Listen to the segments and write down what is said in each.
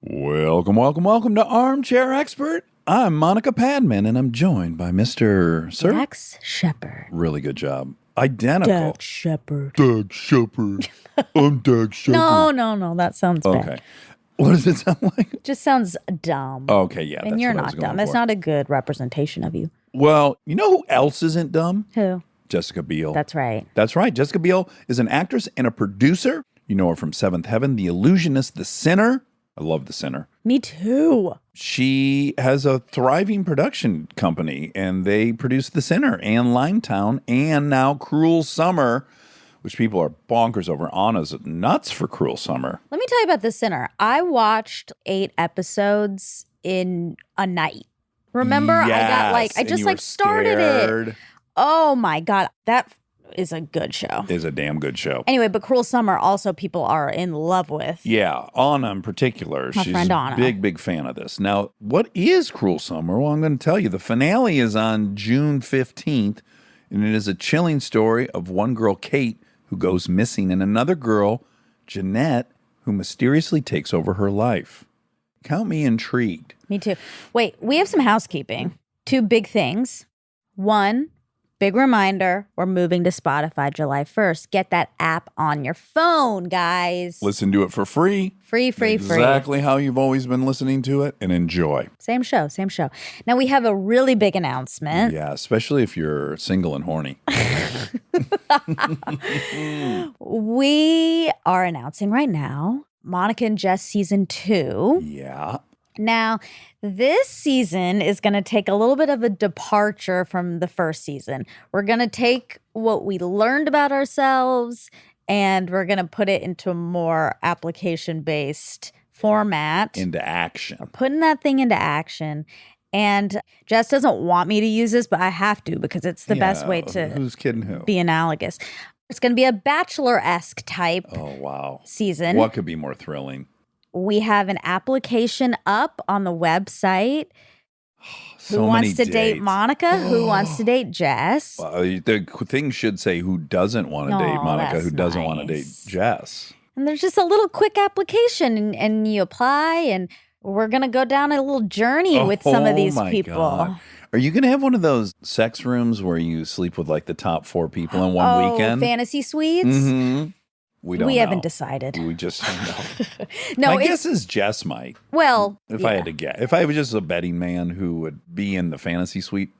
Welcome to Armchair Expert. I'm Monica Padman, and I'm joined by Mr. Sir Dax Shepard. Really good job. Identical. Dax Shepard. Dax Shepard. I'm Dax Shepard. No. That sounds bad. Okay. What does it sound like? It just sounds dumb. Okay, yeah. And you're not dumb. It's not a good representation of you. Well, you know who else isn't dumb? Who? Jessica Biel. That's right. That's right. Jessica Biel is an actress and a producer. You know her from Seventh Heaven, The Illusionist, The Sinner. I love The Sinner. Me too. She has a thriving production company, and they produce The Sinner and Limetown and now Cruel Summer, which people are bonkers over. Anna's nuts for Cruel Summer. Let me tell you about The Sinner. I watched 8 episodes in a night. Remember? Yes, I just started it. Oh my God. That is a good show. Is a damn good show. Anyway, but Cruel Summer also people are in love with. Yeah, Anna in particular. My She's friend a Anna. big fan of this. Now, what is Cruel Summer? Well, I'm going to tell you. The finale is on June 15th, and it is a chilling story of one girl, Kate, who goes missing, and another girl, Jeanette, who mysteriously takes over her life. Count me intrigued. Me too. Wait, we have some housekeeping. 2 big things. 1, big reminder, we're moving to Spotify July 1st. Get that app on your phone, guys. Listen to it for free. Free. Exactly how you've always been listening to it, and enjoy. Same show. Now we have a really big announcement. Yeah, especially if you're single and horny. We are announcing right now Monica and Jess season 2. Yeah. Now, this season is going to take a little bit of a departure from the first season. We're going to take what we learned about ourselves and we're going to put it into a more application-based format. Into action. We're putting that thing into action. And Jess doesn't want me to use this, but I have to because it's the best way to who's kidding who? Be analogous. It's going to be a Bachelor-esque type season. What could be more thrilling? We have an application up on the website. Who wants to date Monica? Who wants to date Jess? The thing should say who doesn't want to date Monica, who doesn't want to date Jess. And there's just a little quick application and you apply and we're going to go down a little journey with some of these people. God. Are you going to have one of those sex rooms where you sleep with like the top 4 people in one weekend? Fantasy suites? Mm-hmm. We haven't decided. We just don't know. No, my guess is Jess might. Well, I had to guess. If I was just a betting man who would be in the fantasy suite,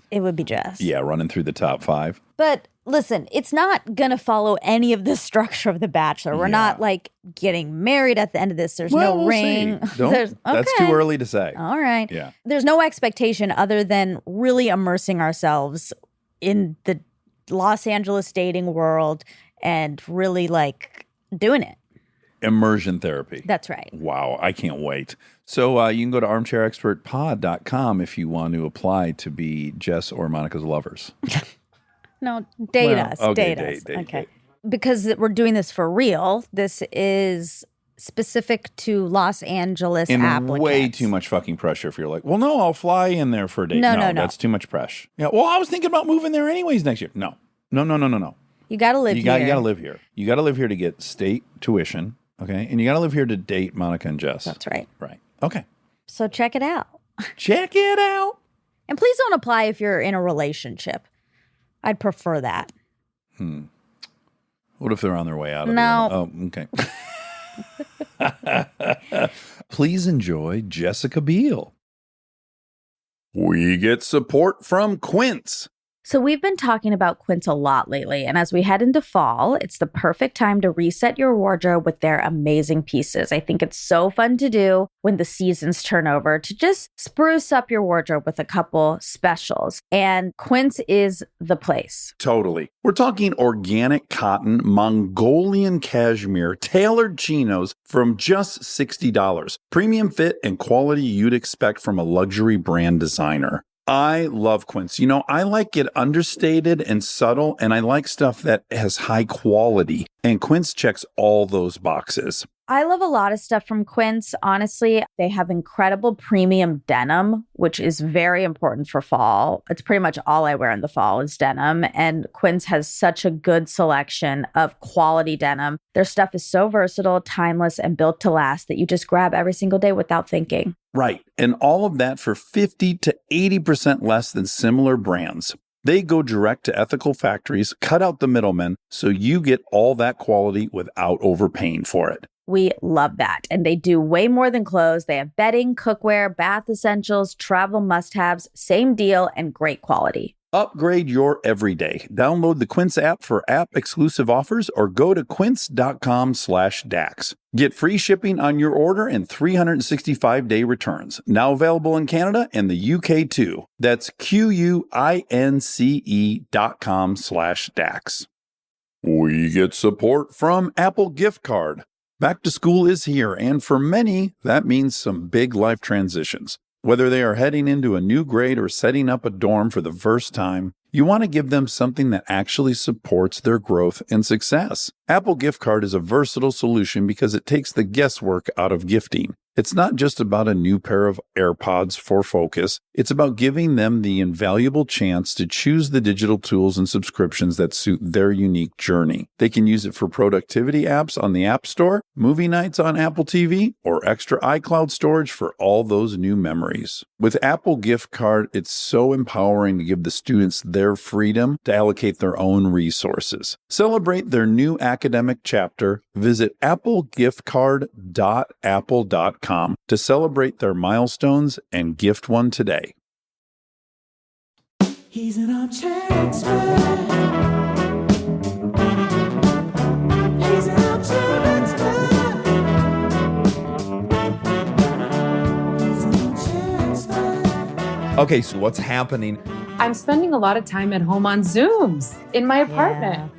it would be Jess. Yeah, running through the top 5. But listen, it's not going to follow any of the structure of The Bachelor. We're not like getting married at the end of this. There's no ring. That's too early to say. All right. Yeah. There's no expectation other than really immersing ourselves in the Los Angeles dating world and really like doing it. Immersion therapy. That's right. Wow, I can't wait. So you can go to armchairexpertpod.com if you want to apply to be Jess or Monica's lovers. No, date us. Okay, date us. Date. Because we're doing this for real. This is specific to Los Angeles applicants. Way too much fucking pressure if you're like, well, no, I'll fly in there for a date. No, that's too much pressure. Yeah, well, I was thinking about moving there anyways next year. No. You got to live here. You got to live here. You got to live here to get state tuition, okay? And you got to live here to date Monica and Jess. That's right. Right. Okay. So check it out. Check it out. And please don't apply if you're in a relationship. I'd prefer that. What if they're on their way out of No. Oh, okay. Please enjoy Jessica Biel. We get support from Quince. So we've been talking about Quince a lot lately, and as we head into fall, it's the perfect time to reset your wardrobe with their amazing pieces. I think it's so fun to do when the seasons turn over to just spruce up your wardrobe with a couple specials, and Quince is the place. Totally. We're talking organic cotton, Mongolian cashmere, tailored chinos from just $60. Premium fit and quality you'd expect from a luxury brand designer. I love Quince. You know, I like it understated and subtle, and I like stuff that has high quality. And Quince checks all those boxes. I love a lot of stuff from Quince. Honestly, they have incredible premium denim, which is very important for fall. It's pretty much all I wear in the fall is denim. And Quince has such a good selection of quality denim. Their stuff is so versatile, timeless, and built to last that you just grab every single day without thinking. Right. And all of that for 50 to 80% less than similar brands. They go direct to ethical factories, cut out the middlemen, so you get all that quality without overpaying for it. We love that. And they do way more than clothes. They have bedding, cookware, bath essentials, travel must-haves, same deal, and great quality. Upgrade your everyday. Download the Quince app for app-exclusive offers or go to quince.com/dax. Get free shipping on your order and 365-day returns. Now available in Canada and the UK too. That's QUINCE.com/dax. We get support from Apple Gift Card. Back to school is here, and for many, that means some big life transitions. Whether they are heading into a new grade or setting up a dorm for the first time, you want to give them something that actually supports their growth and success. Apple Gift Card is a versatile solution because it takes the guesswork out of gifting. It's not just about a new pair of AirPods for focus. It's about giving them the invaluable chance to choose the digital tools and subscriptions that suit their unique journey. They can use it for productivity apps on the App Store, movie nights on Apple TV, or extra iCloud storage for all those new memories. With Apple Gift Card, it's so empowering to give the students their freedom to allocate their own resources. Celebrate their new academic chapter. Visit applegiftcard.apple.com to celebrate their milestones and gift one today. He's an armchair expert. He's an armchair expert. He's an armchair expert. Okay, so what's happening? I'm spending a lot of time at home on Zooms in my apartment,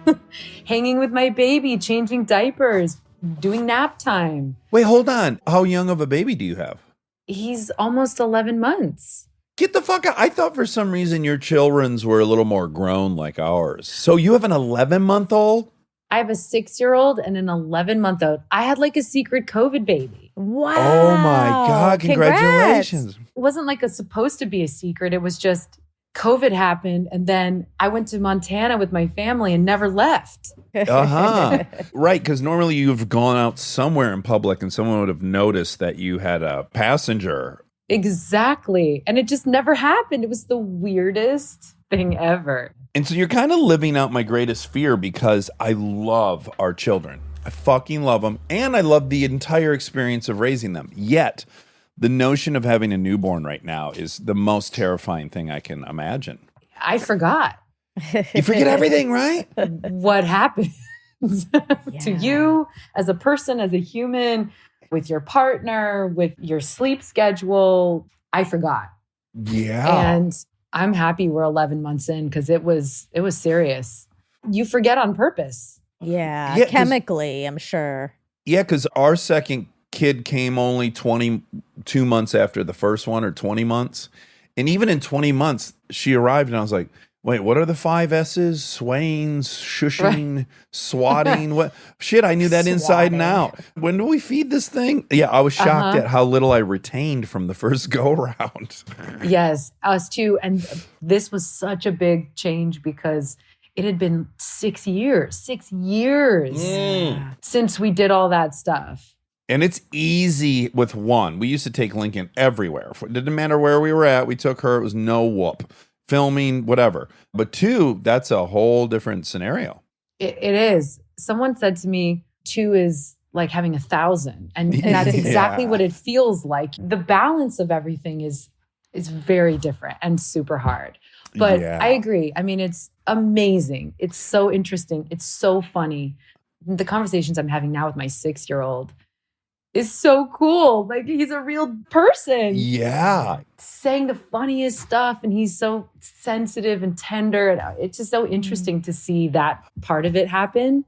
hanging with my baby, changing diapers, doing nap time. Wait, hold on. How young of a baby do you have? He's almost 11 months. Get the fuck out. I thought for some reason your children's were a little more grown like ours. So you have an 11-month-old? I have a 6-year-old and an 11-month-old. I had like a secret COVID baby. Wow. Oh my God. Congratulations. It wasn't like supposed to be a secret. It was just COVID happened. And then I went to Montana with my family and never left. Uh-huh. Right, because normally you've gone out somewhere in public and someone would have noticed that you had a passenger. Exactly. And it just never happened. It was the weirdest thing ever. And so you're kind of living out my greatest fear because I love our children. I fucking love them. And I love the entire experience of raising them. Yet, the notion of having a newborn right now is the most terrifying thing I can imagine. I forgot. You forget everything, right? What happened to you as a person, as a human, with your partner, with your sleep schedule. I forgot. Yeah. And I'm happy we're 11 months in because it was serious. You forget on purpose. Yeah, chemically, I'm sure. Yeah, because our second kid came only 22 months after the first one, or 20 months. And even in 20 months, she arrived and I was like, wait, what are the 5 S's? Swaying, shushing, swatting. What shit, I knew that inside and out. When do we feed this thing? Yeah, I was shocked at how little I retained from the first go round. Yes, us too. And this was such a big change because it had been 6 years since we did all that stuff. And it's easy with one. We used to take Lincoln everywhere. It didn't matter where we were at. We took her. It was no whoop. Filming, whatever. But 2, that's a whole different scenario. It is. Someone said to me, 2 is like having 1,000. And that's exactly what it feels like. The balance of everything is very different and super hard. But I agree. I mean, it's amazing. It's so interesting. It's so funny. The conversations I'm having now with my 6-year-old is so cool. Like, he's a real person. Yeah. Saying the funniest stuff, and he's so sensitive and tender. And it's just so interesting to see that part of it happen.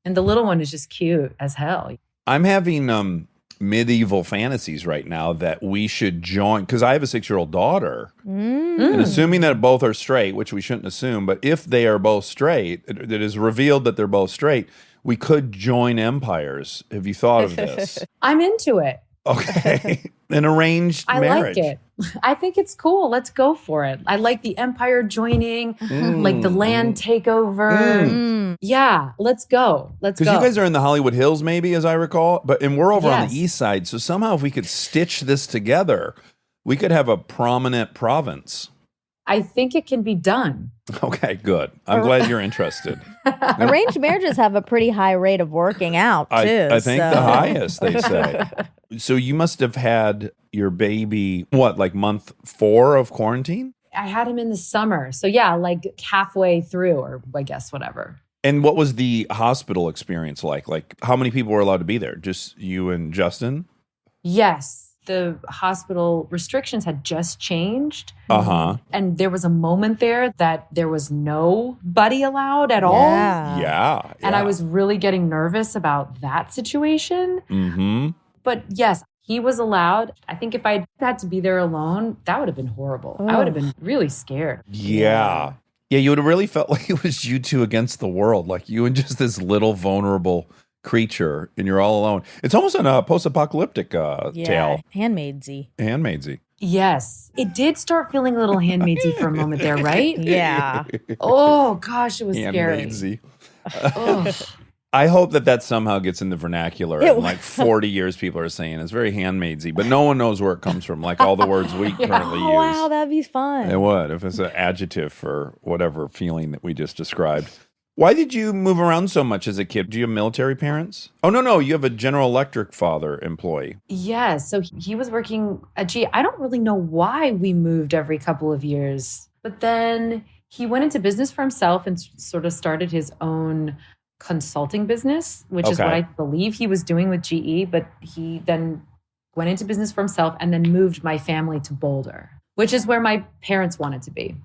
And the little one is just cute as hell. I'm having medieval fantasies right now that we should join, because I have a 6-year-old daughter. And assuming that both are straight, which we shouldn't assume, but if they are both straight, it is revealed that they're both straight, we could join empires. Have you thought of this? I'm into it. Okay. An arranged I marriage. like it. I think it's cool. Let's go for it. I like the empire joining, like the land takeover. Yeah, let's go. Let's go. Because you guys are in the Hollywood Hills, maybe, as I recall, and we're over on Yes. the east side. So somehow, if we could stitch this together, we could have a prominent province. I think it can be done. Okay, good. I'm glad you're interested. Arranged marriages have a pretty high rate of working out, too. I think so. the highest, they say. So you must have had your baby, what, like month 4 of quarantine? I had him in the summer. So yeah, like halfway through, or I guess whatever. And what was the hospital experience like? Like, how many people were allowed to be there? Just you and Justin? Yes. The hospital restrictions had just changed. Uh-huh. And there was a moment there that there was nobody allowed at all. Yeah. And I was really getting nervous about that situation. Mm-hmm. But yes, he was allowed. I think if I had to be there alone, that would have been horrible. I would have been really scared. Yeah. Yeah, you would have really felt like it was you two against the world, like you and just this little vulnerable creature, and you're all alone. It's almost a post-apocalyptic tale. Handmaidsy. Handmaidsy. Yes. It did start feeling a little handmaidsy for a moment there, right? Yeah. Oh, gosh, it was scary. Handmaidsy. Oh. I hope that somehow gets in the vernacular. It In like 40 years, people are saying it's very handmaidsy, but no one knows where it comes from, like all the words we currently Oh, use. wow, that'd be fun. It would, if it's an adjective for whatever feeling that we just described. Why did you move around so much as a kid? Do you have military parents? Oh, no. You have a General Electric father employee. Yes. So he was working at GE. I don't really know why we moved every couple of years, but then he went into business for himself and sort of started his own consulting business, which is what I believe he was doing with GE. But he then went into business for himself and then moved my family to Boulder, which is where my parents wanted to be.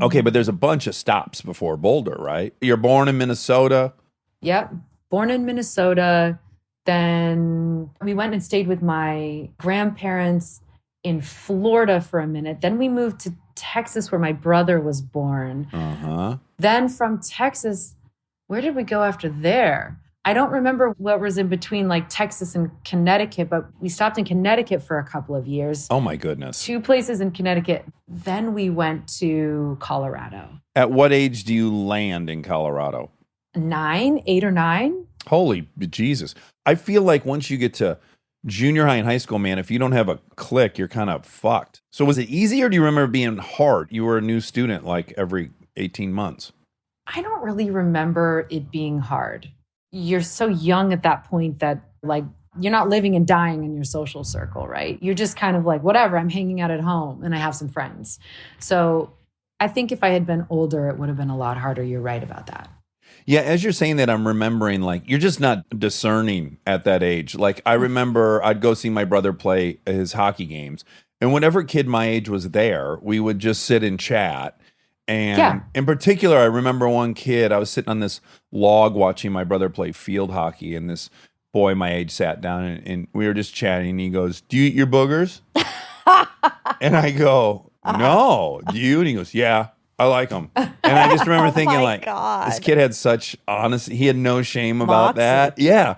Okay, but there's a bunch of stops before Boulder, right? You're born in Minnesota. Yep. Born in Minnesota. Then we went and stayed with my grandparents in Florida for a minute. Then we moved to Texas where my brother was born. Uh-huh. Then from Texas, where did we go after there? I don't remember what was in between like Texas and Connecticut, but we stopped in Connecticut for a couple of years. Oh, my goodness. 2 places in Connecticut. Then we went to Colorado. At what age do you land in Colorado? 8 or 9. Holy Jesus. I feel like once you get to junior high and high school, man, if you don't have a clique, you're kind of fucked. So was it easy or do you remember being hard? You were a new student like every 18 months. I don't really remember it being hard. You're so young at that point that like you're not living and dying in your social circle, right? You're just kind of like, whatever, I'm hanging out at home and I have some friends. So I think if I had been older, it would have been a lot harder. You're right about that. Yeah, as you're saying that, I'm remembering like you're just not discerning at that age. Like I remember I'd go see my brother play his hockey games, and whenever kid my age was there, we would just sit and chat. And in particular, I remember one kid, I was sitting on this log watching my brother play field hockey, and this boy my age sat down and we were just chatting, and he goes, "Do you eat your boogers?" And I go, "No, do you?" And he goes, "Yeah, I like them." And I just remember thinking like, this kid had such honesty. He had no shame about that. Yeah.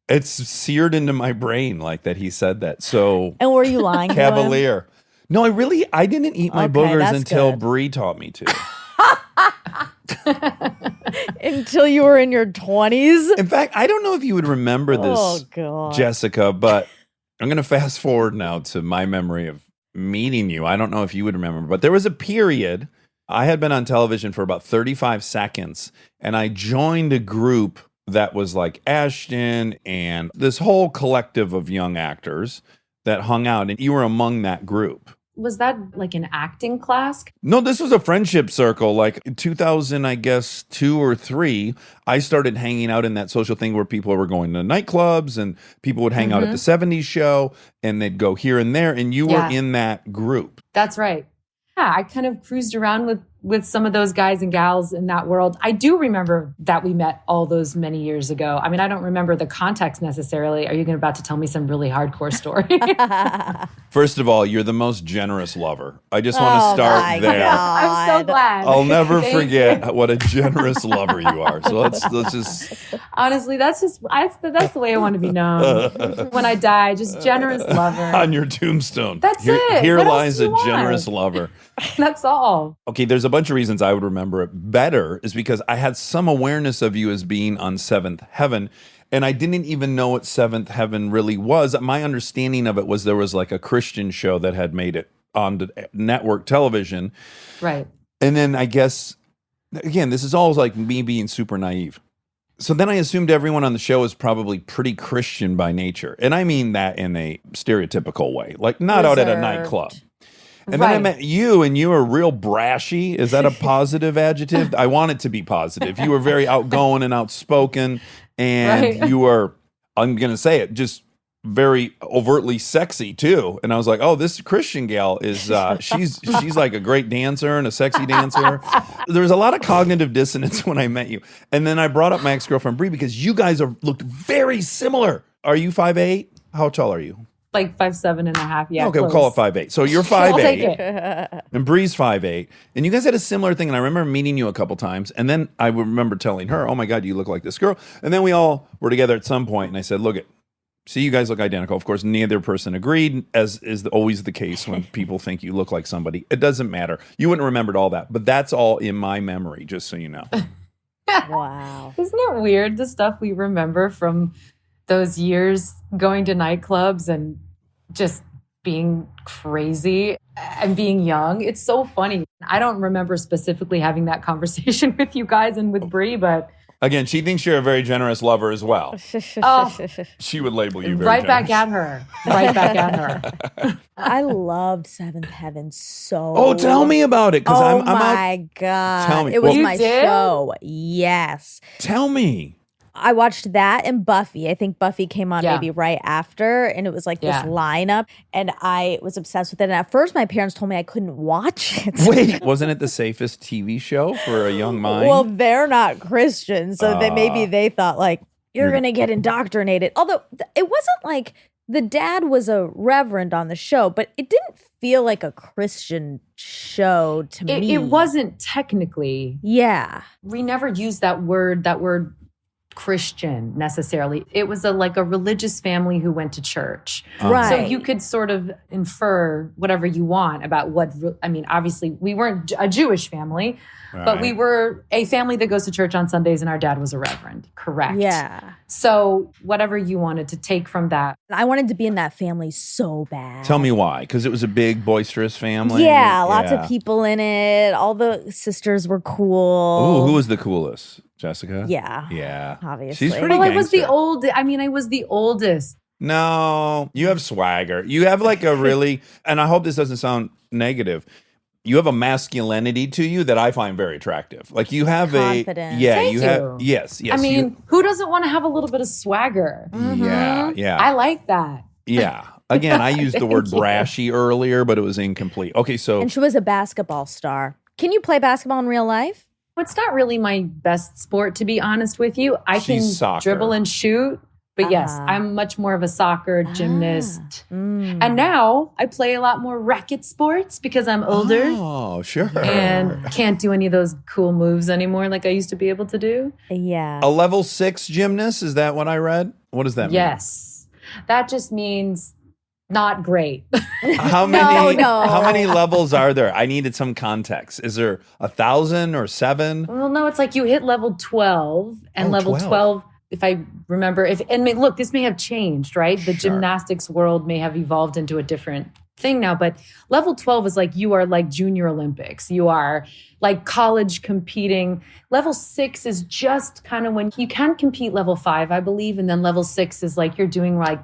It's seared into my brain like that he said that. So And were you lying to him? cavalier. No, I didn't eat my Okay, boogers that's until good. Bree taught me to. Until you were in your 20s? In fact, I don't know if you would remember this, Oh, God. Jessica, but I'm going to fast forward now to my memory of meeting you. I don't know if you would remember, but there was a period. I had been on television for about 35 seconds, and I joined a group that was like Ashton and this whole collective of young actors that hung out, and you were among that group. Was that like an acting class? No, this was a friendship circle. Like in 2000, I guess, 2 or 3, I started hanging out in that social thing where people were going to nightclubs and people would hang out at the 70s show and they'd go here and there. And you were in that group. That's right. Yeah, I kind of cruised around with with some of those guys and gals in that world. I do remember that we met all those many years ago. I mean, I don't remember the context necessarily. Are you about to tell me some really hardcore story? First of all, you're the most generous lover. I just want to start there. I'm so glad. I'll never forget what a generous lover you are. So let's just Honestly, that's the way I want to be known. When I die, just generous lover. on your tombstone. That's it. Here What else lies do a you want? generous lover. That's all. Okay, there's a bunch of reasons I would remember it better is because I had some awareness of you as being on Seventh Heaven, and I didn't even know what Seventh Heaven really was. My understanding of it was there was like a Christian show that had made it on network television. Right. And then I guess, again, this is all like me being super naive. So then I assumed everyone on the show is probably pretty Christian by nature. And I mean that in a stereotypical way, like not out at a nightclub. And then I Right. met you, and you were real brashy. Is that a positive adjective? I want it to be positive. You were very outgoing and outspoken, and Right. you were, I'm going to say it, just very overtly sexy too. And I was like, oh, this Christian gal is, she's like a great dancer and a sexy dancer. There was a lot of cognitive dissonance when I met you. And then I brought up my ex-girlfriend, Bree, because you guys looked very similar. Are you 5'8"? How tall are you? Like 5'7.5". Yeah. Okay, we'll close. call it 5'8". So you're I'll take 5'8", it. and Bree's 5'8", and you guys had a similar thing. And I remember meeting you a couple times, and then I remember telling her, "Oh my God, you look like this girl." And then we all were together at some point, and I said, "Look it, see, you guys look identical." Of course, neither person agreed, as is always the case when people think you look like somebody. It doesn't matter. You wouldn't have remembered all that, but that's all in my memory, just so you know. Wow. Isn't it weird the stuff we remember from those years going to nightclubs and just being crazy and being young? It's so funny. I don't remember specifically having that conversation with you guys and with Bree, but Again, she thinks you're a very generous lover as well. oh, She would label you very right back generous. at her. Right back at her. I loved Seventh Heaven so. Oh, tell me about it, because Oh I'm out. my God. Tell me. It was Well- You my did? show. Yes. Tell me. I watched that and Buffy. I think Buffy came on Yeah. maybe right after, and it was like Yeah. this lineup, and I was obsessed with it. And at first, my parents told me I couldn't watch it. Wait, wasn't it the safest TV show for a young mind? Well, they're not Christians, so that maybe Ah. they thought like you're You're- gonna get indoctrinated. Although it wasn't like the dad was a reverend on the show, but it didn't feel like a Christian show to me. It wasn't technically. Yeah. We never used that word Christian necessarily. It was like a religious family who went to church. Right. So you could sort of infer whatever you want about obviously we weren't a Jewish family, but we were a family that goes to church on Sundays, and our dad was a reverend. Correct. Yeah. So whatever you wanted to take from that. I wanted to be in that family so bad. Tell me why. Because it was a big, boisterous family. Yeah, lots Yeah. of people in it. All the sisters were cool. Ooh, who was the coolest? Jessica? Yeah. Yeah. Obviously. She's pretty Well, I was the gangster. I was the oldest. No, you have swagger. You have like a really, and I hope this doesn't sound negative, you have a masculinity to you that I find very attractive. Like you have Confidence. yeah, Thank you have, you. yes. I mean, who doesn't want to have a little bit of swagger? yeah. I like that. Yeah. Again, I used the word Thank you. brashy earlier, but it was incomplete. Okay, so And she was a basketball star. Can you play basketball in real life? It's not really my best sport, to be honest with you. I She's can soccer. dribble and shoot, but yes, Ah. I'm much more of a soccer gymnast. Mm. And now I play a lot more racket sports because I'm older Oh, sure. and can't do any of those cool moves anymore like I used to be able to do. Yeah. A level 6 gymnast, is that what I read? What does that mean? Yes. That just means not great. How many no. how many levels are there? I needed some context. Is there 1,000 or 7? Well, no, it's like you hit level 12 and Oh, level 12. 12, if I remember, look, this may have changed, right? The Sure. gymnastics world may have evolved into a different thing now, but level 12 is like you are like junior Olympics. You are like college competing. Level 6 is just kind of when you can compete level 5, I believe. And then level 6 is like you're doing like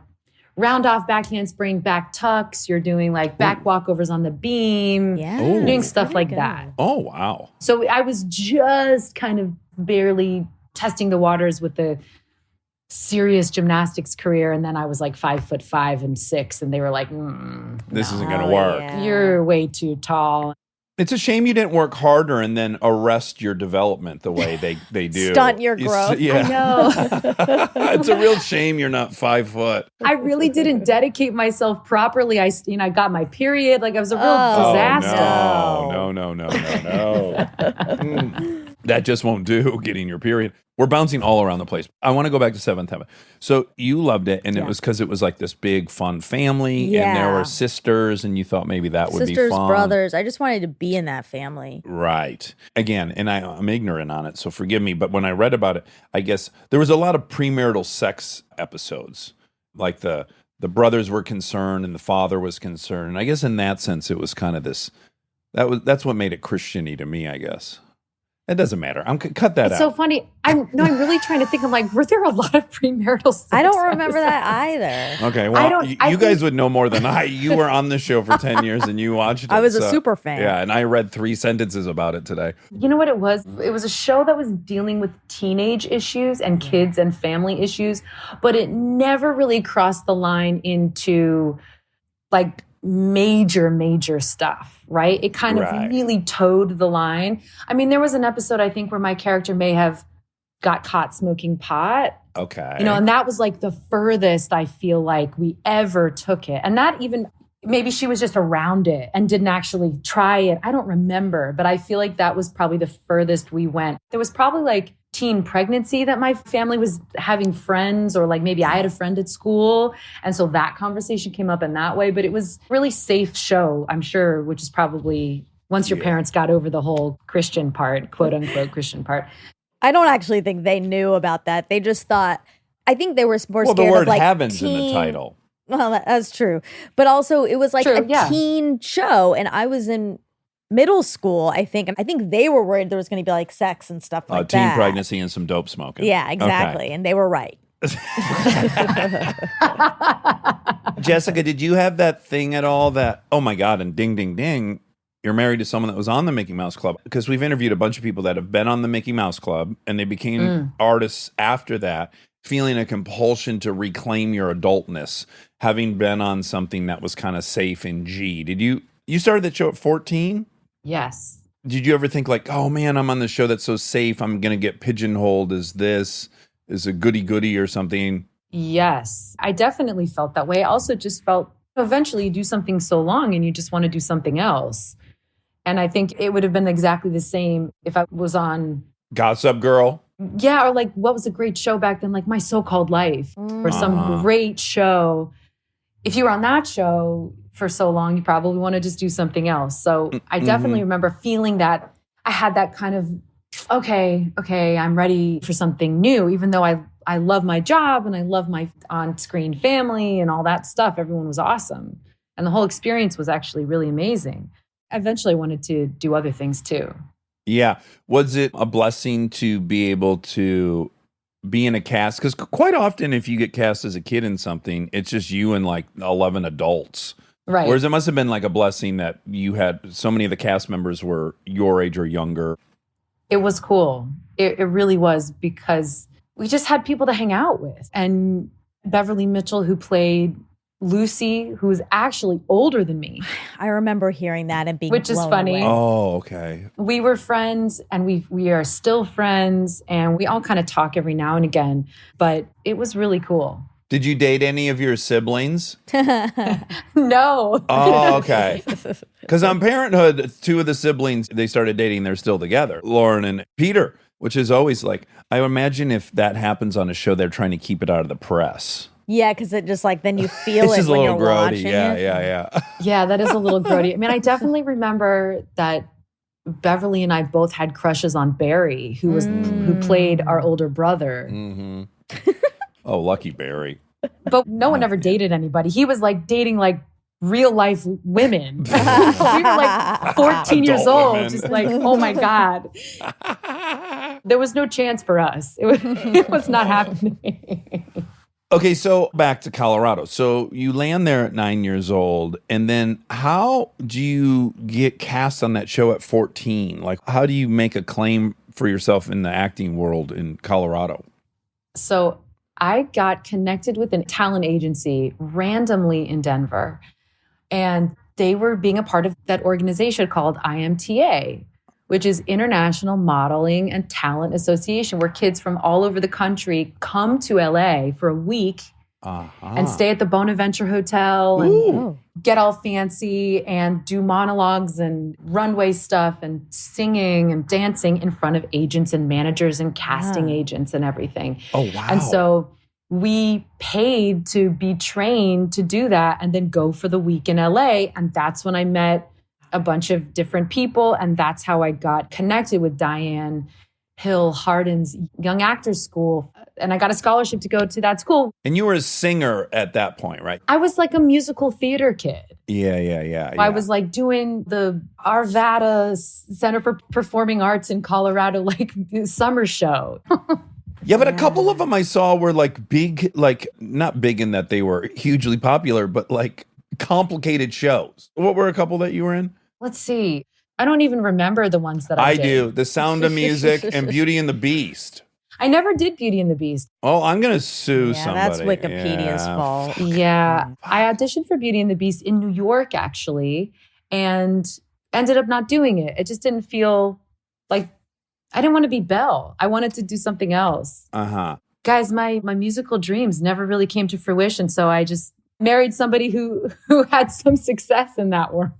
round off back handspring, back tucks. You're doing like back walkovers on the beam. Yeah. Ooh. Doing stuff Very like good. that. Oh, wow. So I was just kind of barely testing the waters with the serious gymnastics career. And then I was like 5'5" and 6. And they were like, This isn't going to Oh, work. yeah. you're way too tall. It's a shame you didn't work harder and then arrest your development the way they do. Stunt your growth. Yeah. I know. It's a real shame you're not 5 foot. I really didn't dedicate myself properly. I got my period. Like, I was a real Oh, disaster. No. That just won't do, getting your period. We're bouncing all around the place. I want to go back to Seventh Heaven. So you loved it, and it was because it was like this big, fun family, and there were sisters, and you thought maybe that would be Sisters, fun. brothers. I just wanted to be in that family. Right. Again, and I'm ignorant on it, so forgive me, but when I read about it, I guess there was a lot of premarital sex episodes. Like the brothers were concerned and the father was concerned. And I guess in that sense, it was kind of this, that's what made it Christian-y to me, I guess. It doesn't matter. Cut that It's out. so funny. I'm really trying to think. I'm like, were there a lot of premarital sex I don't remember episodes? that either. Okay, well, I you guys would know more than I. You were on the show for 10 years and you watched it. I was a so- super fan. Yeah, and I read 3 sentences about it today. You know what it was? It was a show that was dealing with teenage issues and kids and family issues, but it never really crossed the line into like major stuff, right? It kind of really towed the line. I mean, there was an episode, I think, where my character may have got caught smoking pot. Okay. You know, and that was like the furthest I feel like we ever took it. And that even, maybe she was just around it and didn't actually try it. I don't remember, but I feel like that was probably the furthest we went. There was probably like teen pregnancy that my family was having friends, or like maybe I had a friend at school. And so that conversation came up in that way, but it was really safe show, I'm sure, which is probably once your parents got over the whole Christian part, quote unquote Christian part. I don't actually think they knew about that. They just thought, I think they were more well, scared the word of like heaven's in the teen- title. Well, that's true. But also it was like True, a yeah. teen show, and I was in middle school, I think. And I think they were worried there was going to be like sex and stuff like Teen that. pregnancy and some dope smoking. Yeah, exactly. Okay. And they were right. Jessica, did you have that thing at all that, oh my God, and ding, ding, ding, you're married to someone that was on the Mickey Mouse Club? Because we've interviewed a bunch of people that have been on the Mickey Mouse Club and they became artists after that, feeling a compulsion to reclaim your adultness, having been on something that was kind of safe and G. Did you started that show at 14? Yes. Did you ever think like, oh man, I'm on the show that's so safe, I'm going to get pigeonholed as this, as a goody-goody or something? Yes, I definitely felt that way. I also just felt eventually you do something so long and you just want to do something else. And I think it would have been exactly the same if I was on, Gossip Girl? yeah, or like what was a great show back then, like My So-Called Life or some great show. If you were on that show for so long, you probably want to just do something else. So I definitely remember feeling that I had that kind of, okay, I'm ready for something new, even though I love my job and I love my on-screen family and all that stuff. Everyone was awesome. And the whole experience was actually really amazing. Eventually I wanted to do other things too. Yeah. Was it a blessing to be able to be in a cast? Because quite often if you get cast as a kid in something, it's just you and like 11 adults. Right. Whereas it must have been like a blessing that you had so many of the cast members were your age or younger. It was cool. It really was, because we just had people to hang out with. And Beverly Mitchell, who played Lucy, who is actually older than me, I remember hearing that and being Which is blown funny. away. Oh, okay. we were friends, and we are still friends, and we all kind of talk every now and again. But it was really cool. Did you date any of your siblings? No. Oh, okay. Because on Parenthood, 2 of the siblings, they started dating. They're still together, Lauren and Peter, which is always like, I imagine if that happens on a show, they're trying to keep it out of the press. Yeah, because it just like then you feel It's it just a when little you're grody. watching Yeah, it. yeah. Yeah, that is a little grody. I mean, I definitely remember that Beverly and I both had crushes on Barry, who played our older brother. Mm-hmm. Oh, lucky Barry. But no one ever dated anybody. He was like dating like real life women. We were like 14 years Adult old, women. just like, oh my God. There was no chance for us. It was not happening. Okay, so back to Colorado. So you land there at 9 years old, and then how do you get cast on that show at 14? Like, how do you make a claim for yourself in the acting world in Colorado? So I got connected with a talent agency randomly in Denver. And they were being a part of that organization called IMTA, which is International Modeling and Talent Association, where kids from all over the country come to LA for a week and stay at the Bonaventure Hotel and get all fancy and do monologues and runway stuff and singing and dancing in front of agents and managers and casting agents and everything. Oh, wow. And so we paid to be trained to do that and then go for the week in LA. And that's when I met a bunch of different people. And that's how I got connected with Diane Hill Hardin's Young Actors School. And I got a scholarship to go to that school. And you were a singer at that point, right? I was like a musical theater kid. Yeah. I was like doing the Arvada Center for Performing Arts in Colorado, like summer show. Yeah, but a couple of them I saw were like big, like not big in that they were hugely popular, but like complicated shows. What were a couple that you were in? Let's see. I don't even remember the ones that I did. do. The Sound of Music and Beauty and the Beast. I never did Beauty and the Beast. Oh, I'm going to sue Yeah, somebody. that's Wikipedia's fault. Yeah. I auditioned for Beauty and the Beast in New York, actually, and ended up not doing it. It just didn't feel like I didn't want to be Belle. I wanted to do something else. Guys, my musical dreams never really came to fruition. So I just married somebody who had some success in that world.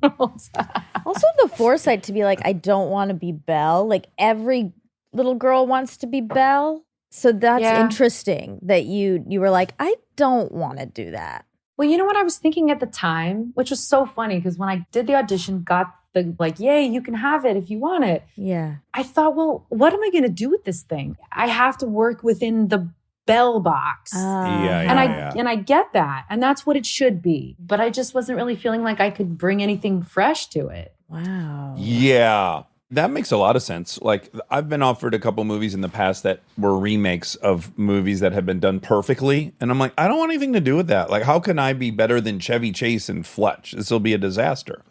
Also, the foresight to be like, I don't want to be Belle. Like every little girl wants to be Belle. So that's interesting that you were like, I don't want to do that. Well, you know what I was thinking at the time, which was so funny because when I did the audition, got the like, yay, you can have it if you want it. Yeah. I thought, well, what am I going to do with this thing? I have to work within the Bell box. And I get that. And that's what it should be. But I just wasn't really feeling like I could bring anything fresh to it. Wow. Yeah. That makes a lot of sense. Like, I've been offered a couple movies in the past that were remakes of movies that had been done perfectly. And I'm like, I don't want anything to do with that. Like, how can I be better than Chevy Chase and Fletch? This will be a disaster.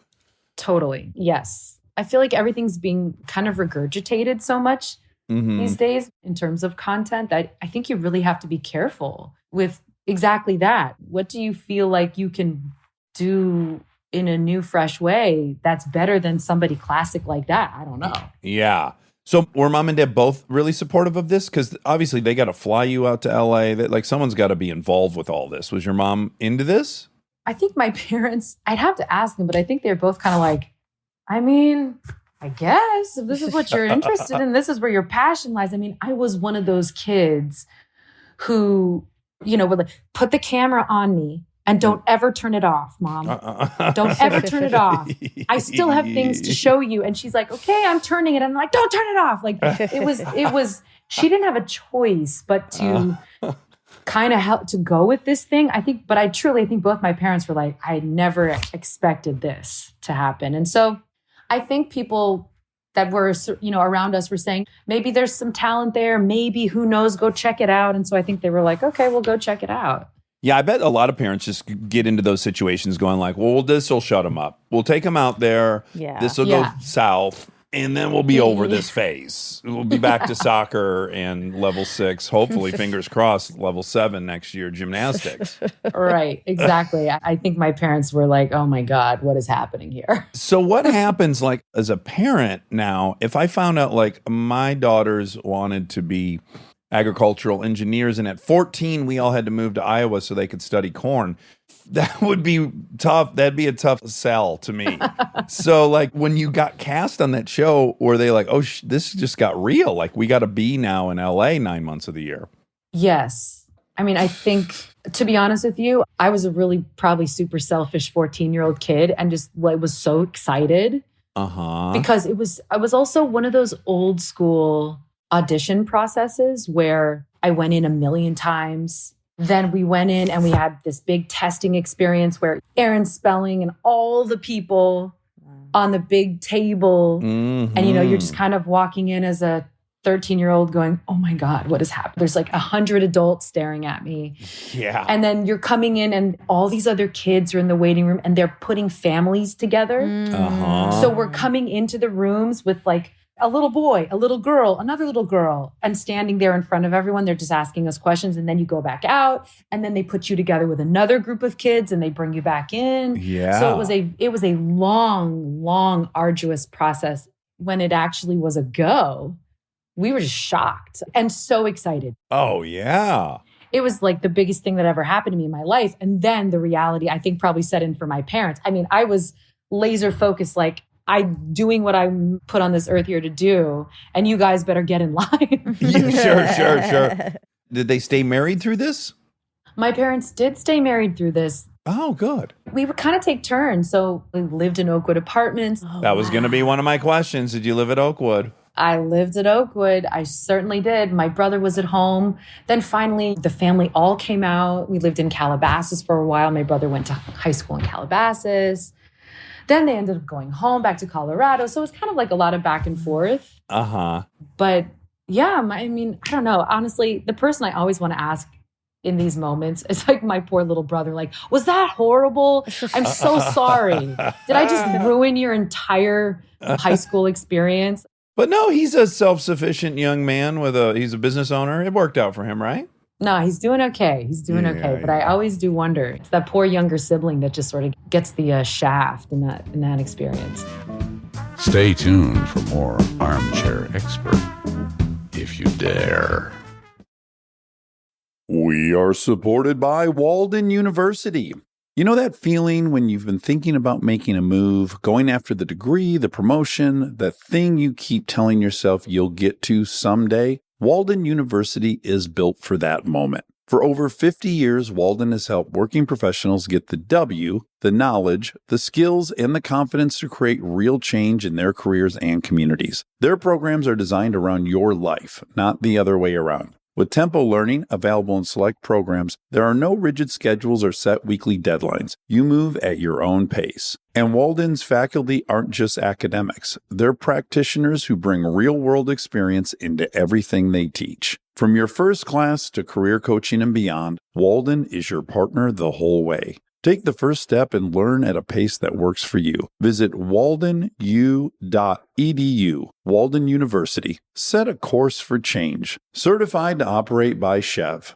Totally. Yes. I feel like everything's being kind of regurgitated so much these days in terms of content that I think you really have to be careful with exactly that. What do you feel like you can do in a new, fresh way that's better than somebody classic like that? I don't know. Yeah. So were mom and dad both really supportive of this? Because obviously they got to fly you out to LA. That like someone's got to be involved with all this. Was your mom into this? I think my parents, I'd have to ask them, but I think they're both kind of like, I mean, I guess if this is what you're interested in, this is where your passion lies. I mean, I was one of those kids who, you know, would like, put the camera on me and don't ever turn it off, Mom. Don't ever turn it off. I still have things to show you. And she's like, okay, I'm turning it. And I'm like, don't turn it off. Like it was, she didn't have a choice but to kind of help to go with this thing. I think both my parents were like, I never expected this to happen. And so I think people that were, you know, around us were saying, maybe there's some talent there. Maybe, who knows, go check it out. And so I think they were like, okay, we'll go check it out. Yeah, I bet a lot of parents just get into those situations going like, well, this will shut them up. We'll take them out there. Yeah. This will go south. And then we'll be over this phase. We'll be back to soccer and level 6, hopefully, fingers crossed, level 7 next year, gymnastics. Right, exactly. I think my parents were like, oh my God, what is happening here? So what happens like as a parent now, if I found out like my daughters wanted to be agricultural engineers and at 14 we all had to move to Iowa so they could study corn? That would be tough. That'd be a tough sell to me. So like when you got cast on that show, were they like, oh, this just got real? Like we got to be now in LA 9 months of the year. Yes. I mean, I think, to be honest with you, I was a really probably super selfish 14-year-old kid and just was so excited. Because I was also one of those old school audition processes where I went in a million times. Then we went in and we had this big testing experience where Aaron Spelling and all the people on the big table. And, you know, you're just kind of walking in as a 13-year-old going, oh my God, what has happened? There's like 100 adults staring at me. Yeah. And then you're coming in and all these other kids are in the waiting room and they're putting families together. So we're coming into the rooms with like a little boy, a little girl, another little girl, and standing there in front of everyone, they're just asking us questions. And then you go back out and then they put you together with another group of kids and they bring you back in. Yeah. So it was a long, arduous process. When it actually was a go, we were just shocked and so excited. Oh, yeah. It was like the biggest thing that ever happened to me in my life. And then the reality, I think, probably set in for my parents. I mean, I was laser focused, like, I'm doing what I'm put on this earth here to do, and you guys better get in line. Yeah, sure. Did they stay married through this? My parents did stay married through this. Oh, good. We would kind of take turns. So we lived in Oakwood apartments. That was going to be one of my questions. Did you live at Oakwood? I lived at Oakwood. I certainly did. My brother was at home. Then finally, the family all came out. We lived in Calabasas for a while. My brother went to high school in Calabasas. Then they ended up going home, back to Colorado. So it was kind of like a lot of back and forth. Uh-huh. But yeah, I mean, I don't know. Honestly, the person I always want to ask in these moments is like my poor little brother. Like, was that horrible? I'm so sorry. Did I just ruin your entire high school experience? But no, he's a self-sufficient young man he's a business owner. It worked out for him, right? No, he's doing okay. He's doing okay. But I always do wonder. It's that poor younger sibling that just sort of gets the shaft in that experience. Stay tuned for more Armchair Expert, if you dare. We are supported by Walden University. You know that feeling when you've been thinking about making a move, going after the degree, the promotion, the thing you keep telling yourself you'll get to someday? Walden University is built for that moment. For over 50 years, Walden has helped working professionals get the W, the knowledge, the skills, and the confidence to create real change in their careers and communities. Their programs are designed around your life, not the other way around. With Tempo Learning available in select programs, there are no rigid schedules or set weekly deadlines. You move at your own pace. And Walden's faculty aren't just academics. They're practitioners who bring real-world experience into everything they teach. From your first class to career coaching and beyond, Walden is your partner the whole way. Take the first step and learn at a pace that works for you. Visit waldenu.edu. Walden University. Set a course for change. Certified to operate by Chev.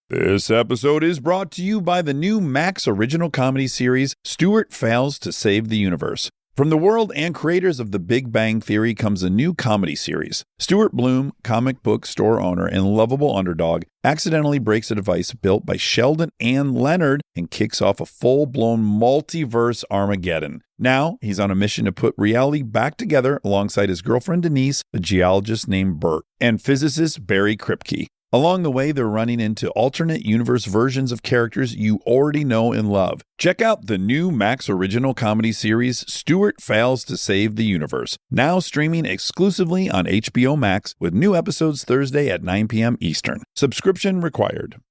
This episode is brought to you by the new Max original comedy series, Stuart Fails to Save the Universe. From the world and creators of The Big Bang Theory comes a new comedy series. Stuart Bloom, comic book store owner and lovable underdog, accidentally breaks a device built by Sheldon and Leonard and kicks off a full-blown multiverse Armageddon. Now, he's on a mission to put reality back together alongside his girlfriend Denise, a geologist named Bert, and physicist Barry Kripke. Along the way, they're running into alternate universe versions of characters you already know and love. Check out the new Max original comedy series, Stuart Fails to Save the Universe, now streaming exclusively on HBO Max with new episodes Thursday at 9 p.m. Eastern. Subscription required.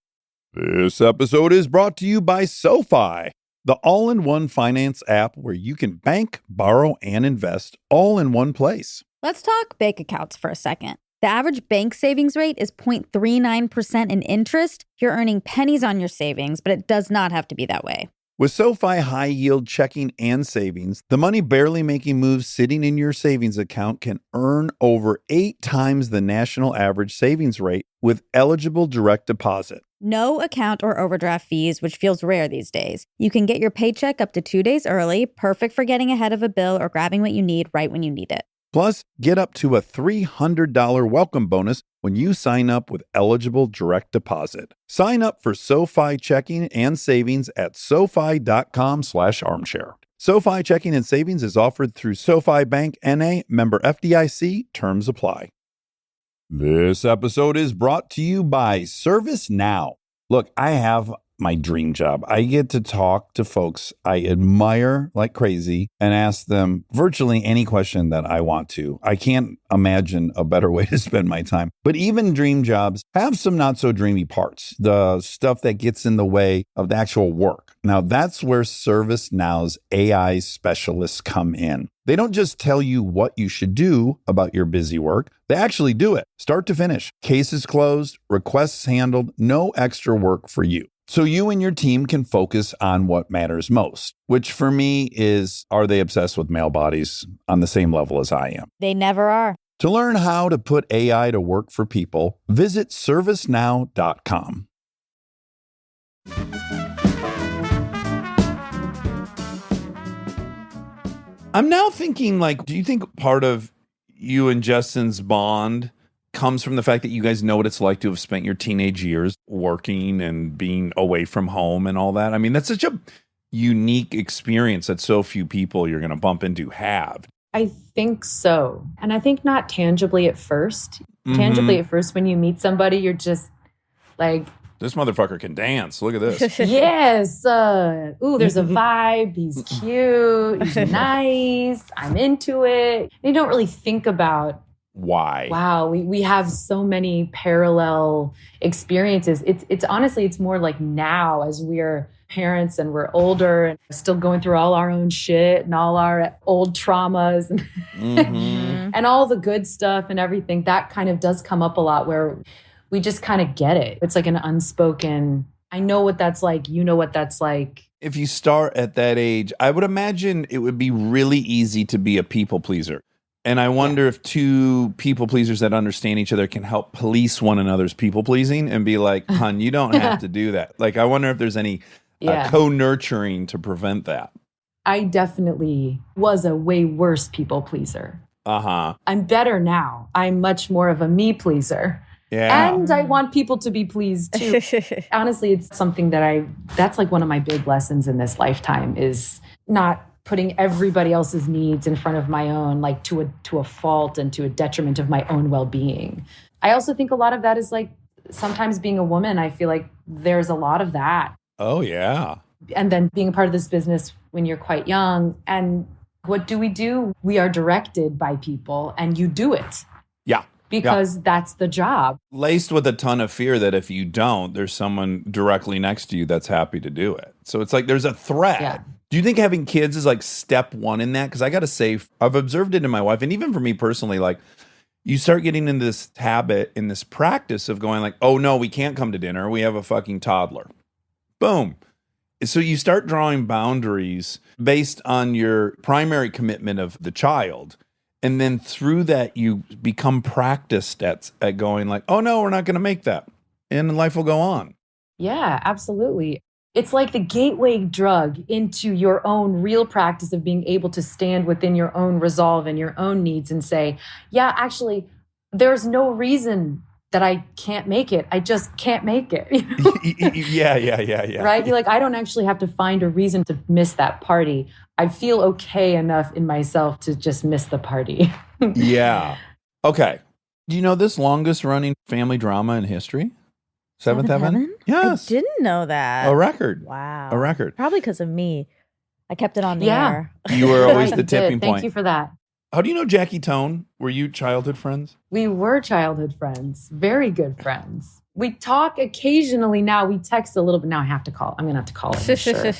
This episode is brought to you by SoFi, the all-in-one finance app where you can bank, borrow, and invest all in one place. Let's talk bank accounts for a second. The average bank savings rate is 0.39% in interest. You're earning pennies on your savings, but it does not have to be that way. With SoFi high-yield checking and savings, the money barely making moves sitting in your savings account can earn over 8 times the national average savings rate with eligible direct deposit. No account or overdraft fees, which feels rare these days. You can get your paycheck up to 2 days early, perfect for getting ahead of a bill or grabbing what you need right when you need it. Plus, get up to a $300 welcome bonus when you sign up with eligible direct deposit. Sign up for SoFi checking and savings at SoFi.com/armchair. SoFi checking and savings is offered through SoFi Bank N.A., member FDIC. Terms apply. This episode is brought to you by ServiceNow. Look, I have my dream job. I get to talk to folks I admire like crazy and ask them virtually any question that I want to. I can't imagine a better way to spend my time. But even dream jobs have some not so dreamy parts, the stuff that gets in the way of the actual work. Now, that's where ServiceNow's AI specialists come in. They don't just tell you what you should do about your busy work. They actually do it, start to finish. Cases closed, requests handled, no extra work for you. So you and your team can focus on what matters most, which for me is, are they obsessed with male bodies on the same level as I am? They never are. To learn how to put AI to work for people, visit servicenow.com. I'm now thinking, like, do you think part of you and Justin's bond comes from the fact that you guys know what it's like to have spent your teenage years working and being away from home and all that? I mean, that's such a unique experience that so few people you're going to bump into have. I think so. And I think not tangibly at first. Mhm. Tangibly at first, when you meet somebody, you're just like, This motherfucker can dance. Look at this. yes. Ooh, there's a vibe. He's cute. He's nice. I'm into it. You don't really think about, Why? wow, we have so many parallel experiences. It's honestly, it's more like now as we're parents and we're older and still going through all our own shit and all our old traumas and, Mhm. and all the good stuff and everything, that kind of does come up a lot where we just kind of get it. It's like an unspoken, I know what that's like. You know what that's like. If you start at that age, I would imagine it would be really easy to be a people pleaser. And I wonder if two people pleasers that understand each other can help police one another's people pleasing and be like, hun, you don't have to do that. Like, I wonder if there's any co-nurturing to prevent that. I definitely was a way worse people pleaser. Uh-huh. I'm better now. I'm much more of a me pleaser. Yeah. And I want people to be pleased too. Honestly, it's something that's like one of my big lessons in this lifetime is not putting everybody else's needs in front of my own, like to a fault and to a detriment of my own well-being. I also think a lot of that is like sometimes being a woman, I feel like there's a lot of that. Oh, yeah. And then being a part of this business when you're quite young. And what do? We are directed by people and you do it. Yeah. Because that's the job. Laced with a ton of fear that if you don't, there's someone directly next to you that's happy to do it. So it's like there's a threat. Yeah. Do you think having kids is like step one in that? Because I got to say, I've observed it in my wife. And even for me personally, like you start getting into this habit, in this practice of going like, oh no, we can't come to dinner. We have a fucking toddler. Boom. So you start drawing boundaries based on your primary commitment of the child. And then through that, you become practiced at going like, oh, no, we're not going to make that. And life will go on. Yeah, absolutely. It's like the gateway drug into your own real practice of being able to stand within your own resolve and your own needs and say, yeah, actually, there's no reason that I can't make it. I just can't make it. Yeah. Right? You're like, I don't actually have to find a reason to miss that party. I feel okay enough in myself to just miss the party. Yeah. Okay. Do you know this longest running family drama in history? Seventh Heaven? Yes. I didn't know that. A record. Wow. A record. Probably because of me. I kept it on the Yeah. air. You were always Right, the you did. tipping point. Thank you for that. How do you know Jackie Tone? Were you childhood friends? We were childhood friends, very good friends. We talk occasionally now. We text a little bit. Now I have to call. I'm going to have to call him. Sure.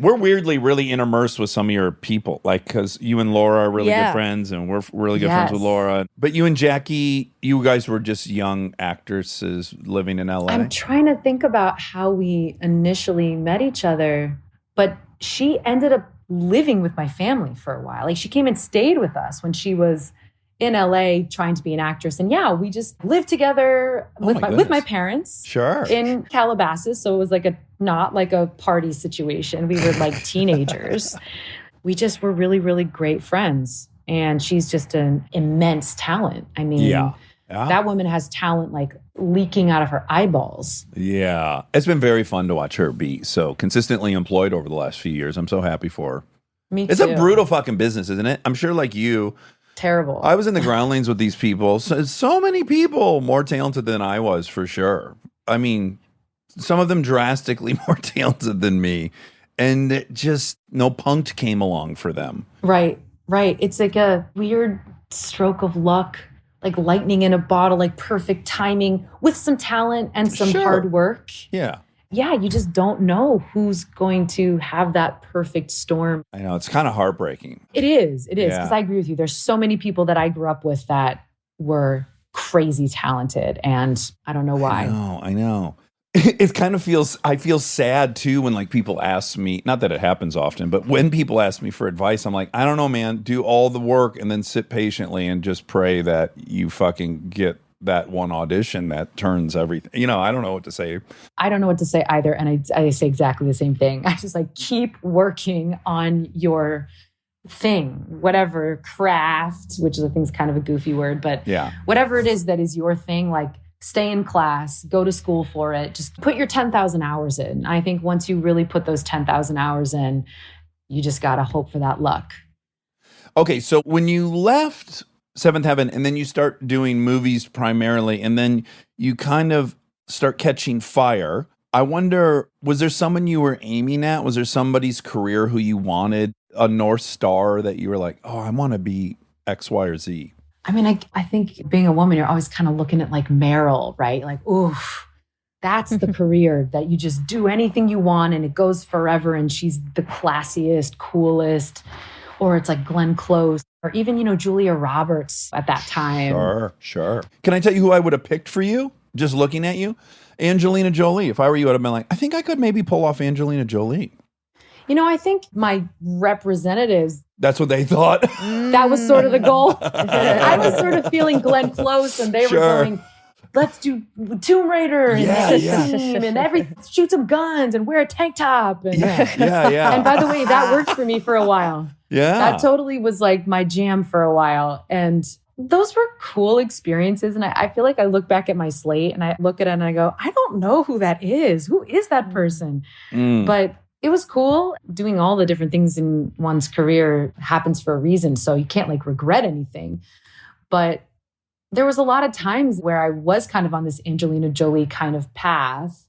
We're weirdly really intemersed with some of your people, like because you and Laura are really good friends, and we're really good friends with Yes. Laura. But you and Jackie, you guys were just young actresses living in LA. I'm trying to think about how we initially met each other, but she ended up living with my family for a while. Like she came and stayed with us when she was in LA trying to be an actress. And yeah, we just lived together with my parents. Sure. In Calabasas. So it was like not like a party situation. We were like teenagers. We just were really, really great friends. And she's just an immense talent. I mean, that woman has talent like leaking out of her eyeballs. Yeah. It's been very fun to watch her be so consistently employed over the last few years. I'm so happy for her. Me too. It's a brutal fucking business, isn't it? I'm sure like you. Terrible. I was in the groundlings with these people. So many people more talented than I was, for sure. I mean, some of them drastically more talented than me. And it just no punked came along for them. Right. It's like a weird stroke of luck, like lightning in a bottle, like perfect timing with some talent and some hard work. Yeah. Yeah, you just don't know who's going to have that perfect storm. I know. It's kind of heartbreaking. It is. Yeah. Because I agree with you. There's so many people that I grew up with that were crazy talented. And I don't know why. I know. it kind of feels, I feel sad too when like people ask me, not that it happens often, but when people ask me for advice, I'm like, I don't know, man, do all the work and then sit patiently and just pray that you fucking get that one audition that turns everything. You know, I don't know what to say. I don't know what to say either. And I say exactly the same thing. I just like keep working on your thing, whatever craft, which I think is kind of a goofy word, but Yeah. whatever it is that is your thing, like stay in class, go to school for it, just put your 10,000 hours in. I think once you really put those 10,000 hours in, you just got to hope for that luck. Okay, so when you left Seventh Heaven and then you start doing movies primarily and then you kind of start catching fire, I wonder, was there someone you were aiming at? Was there somebody's career who you wanted, a North Star that you were like, oh, I want to be X, Y, or Z? I mean, I think being a woman, you're always kind of looking at like Meryl, right? Like, oof, that's the career that you just do anything you want and it goes forever. And she's the classiest, coolest. Or it's like Glenn Close or even, you know, Julia Roberts at that time. Sure. Can I tell you who I would have picked for you? Just looking at you? Angelina Jolie. If I were you, I'd have been like, I think I could maybe pull off Angelina Jolie. You know, I think my representatives, That's what they thought. that was sort of the goal. I was sort of feeling Glenn Close and they were going, let's do Tomb Raider and Team and shoot some guns and wear a tank top. And, Yeah. and by the way, that worked for me for a while. Yeah. That totally was like my jam for a while. And those were cool experiences. And I feel like I look back at my slate and I look at it and I go, I don't know who that is. Who is that person? But it was cool. Doing all the different things in one's career happens for a reason. So you can't like regret anything. But there was a lot of times where I was kind of on this Angelina Jolie kind of path.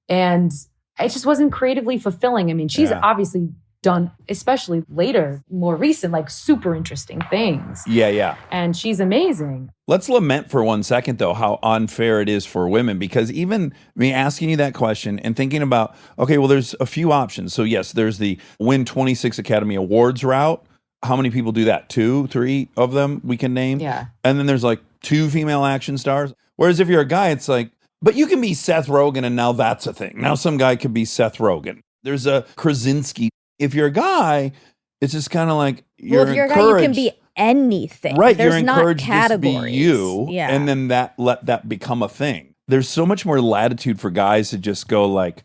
And it just wasn't creatively fulfilling. I mean, she's obviously done, especially later, more recent, like super interesting things. Yeah. And she's amazing. Let's lament for 1 second, though, how unfair it is for women. Because even me asking you that question and thinking about, okay, well, there's a few options. So yes, there's the win 26 Academy Awards route. How many people do that? 2, 3 of them we can name. Yeah. And then there's like 2 female action stars. Whereas if you're a guy, it's like, but you can be Seth Rogen and now that's a thing. Now some guy could be Seth Rogen. There's a Krasinski. If you're a guy, it's just kind of like Well, if you're a guy, you can be anything. Right, There's you're not encouraged categories. just to be you, Yeah. and then let that become a thing. There's so much more latitude for guys to just go like,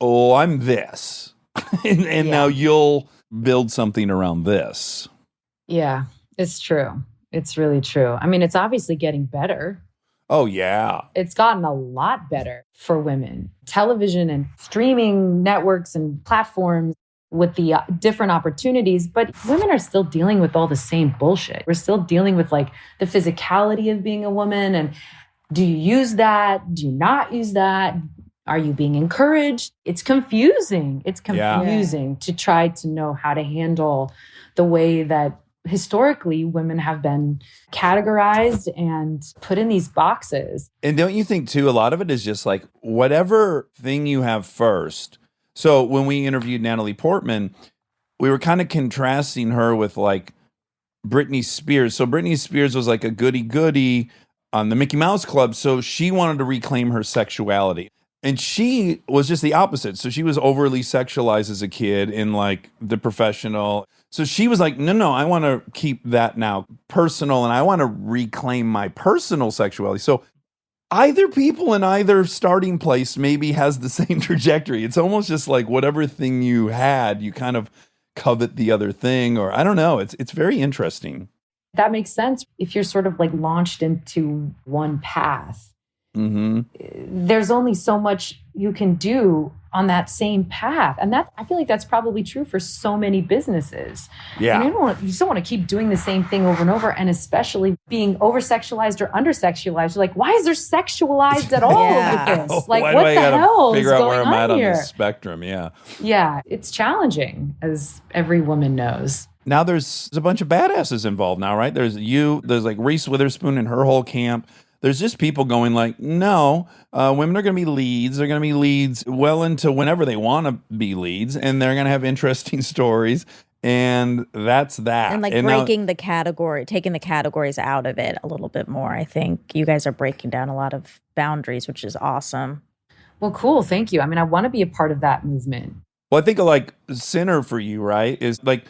oh, I'm this. and now you'll build something around this. Yeah, it's true. It's really true. I mean, it's obviously getting better. Oh, yeah. It's gotten a lot better for women. Television and streaming networks and platforms with the different opportunities, but women are still dealing with all the same bullshit. We're still dealing with like the physicality of being a woman. And do you use that? Do you not use that? Are you being encouraged? It's confusing. It's confusing to try to know how to handle the way that historically women have been categorized and put in these boxes. And don't you think too, a lot of it is just like whatever thing you have first. So when we interviewed Natalie Portman, we were kind of contrasting her with like Britney Spears. So Britney Spears was like a goody-goody on the Mickey Mouse Club. So she wanted to reclaim her sexuality. And she was just the opposite. So she was overly sexualized as a kid in like the professional. So she was like, no, I want to keep that now personal and I want to reclaim my personal sexuality. So either people in either starting place maybe has the same trajectory. It's almost just like whatever thing you had, you kind of covet the other thing, or I don't know. It's very interesting. That makes sense. If you're sort of like launched into one path, there's only so much you can do on that same path. And that I feel like that's probably true for so many businesses. Yeah. And you just don't want to keep doing the same thing over and over. And especially being over-sexualized or under-sexualized. You're like, why is there sexualized at all with this? Like, Why what do I the gotta hell is figure out going where I'm at on on here? the spectrum? Yeah. Yeah, it's challenging, as every woman knows. Now there's a bunch of badasses involved now, right? There's like Reese Witherspoon and her whole camp. There's just people going like, no, women are going to be leads. They're going to be leads well into whenever they want to be leads. And they're going to have interesting stories. And that's that. And like breaking the category, taking the categories out of it a little bit more. I think you guys are breaking down a lot of boundaries, which is awesome. Well, cool. Thank you. I mean, I want to be a part of that movement. Well, I think like Sinner for you, right, is like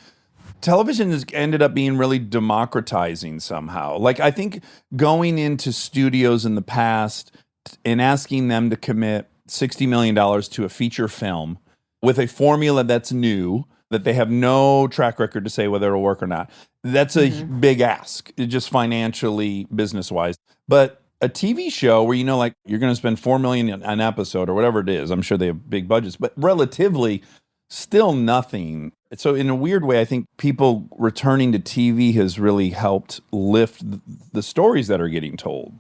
television has ended up being really democratizing somehow. Like I think going into studios in the past and asking them to commit $60 million to a feature film with a formula that's new, that they have no track record to say whether it'll work or not. That's a big ask, just financially, business-wise. But a TV show where like you're going to spend $4 million an episode or whatever it is, I'm sure they have big budgets, but relatively still nothing. So in a weird way, I think people returning to TV has really helped lift the stories that are getting told.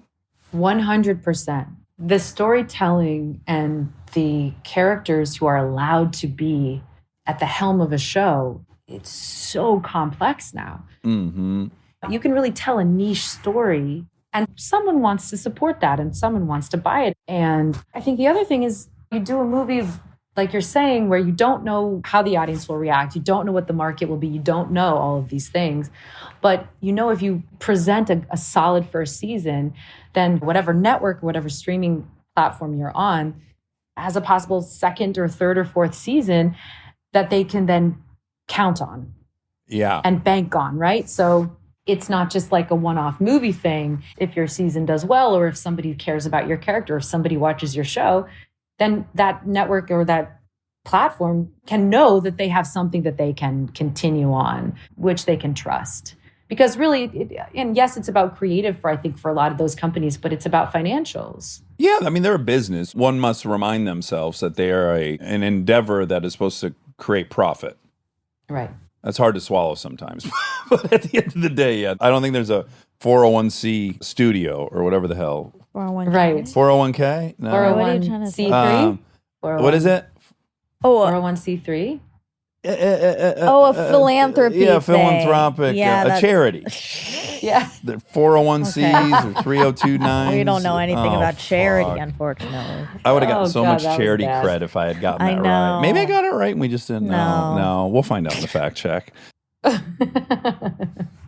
100%. The storytelling and the characters who are allowed to be at the helm of a show, it's so complex now. Mm-hmm. You can really tell a niche story, and someone wants to support that and someone wants to buy it. And I think the other thing is you do a movie, like you're saying, where you don't know how the audience will react. You don't know what the market will be. You don't know all of these things. But if you present a solid first season, then whatever network, whatever streaming platform you're on, has a possible second or third or fourth season that they can then count on. Yeah. And bank on, right? So it's not just like a one-off movie thing. If your season does well, or if somebody cares about your character, if somebody watches your show, then that network or that platform can know that they have something that they can continue on, which they can trust. Because really, and yes, it's about creative for a lot of those companies, but it's about financials. Yeah, I mean, they're a business. One must remind themselves that they are an endeavor that is supposed to create profit. Right. That's hard to swallow sometimes. But at the end of the day, yeah, I don't think there's a 401c studio or whatever the hell. 401k. Right. 401k? No. What are you trying to say? C3? What is it? Oh, 401c3? a philanthropy Yeah, thing. philanthropic, Yeah, a charity. Yeah. The 401cs or 3029s. We don't know anything Oh, about charity, fuck. unfortunately. I would have gotten Oh, so God, much that was charity bad. cred if I had gotten I that know. right. Maybe I got it right and we just didn't know. No. No, we'll find out in the fact check.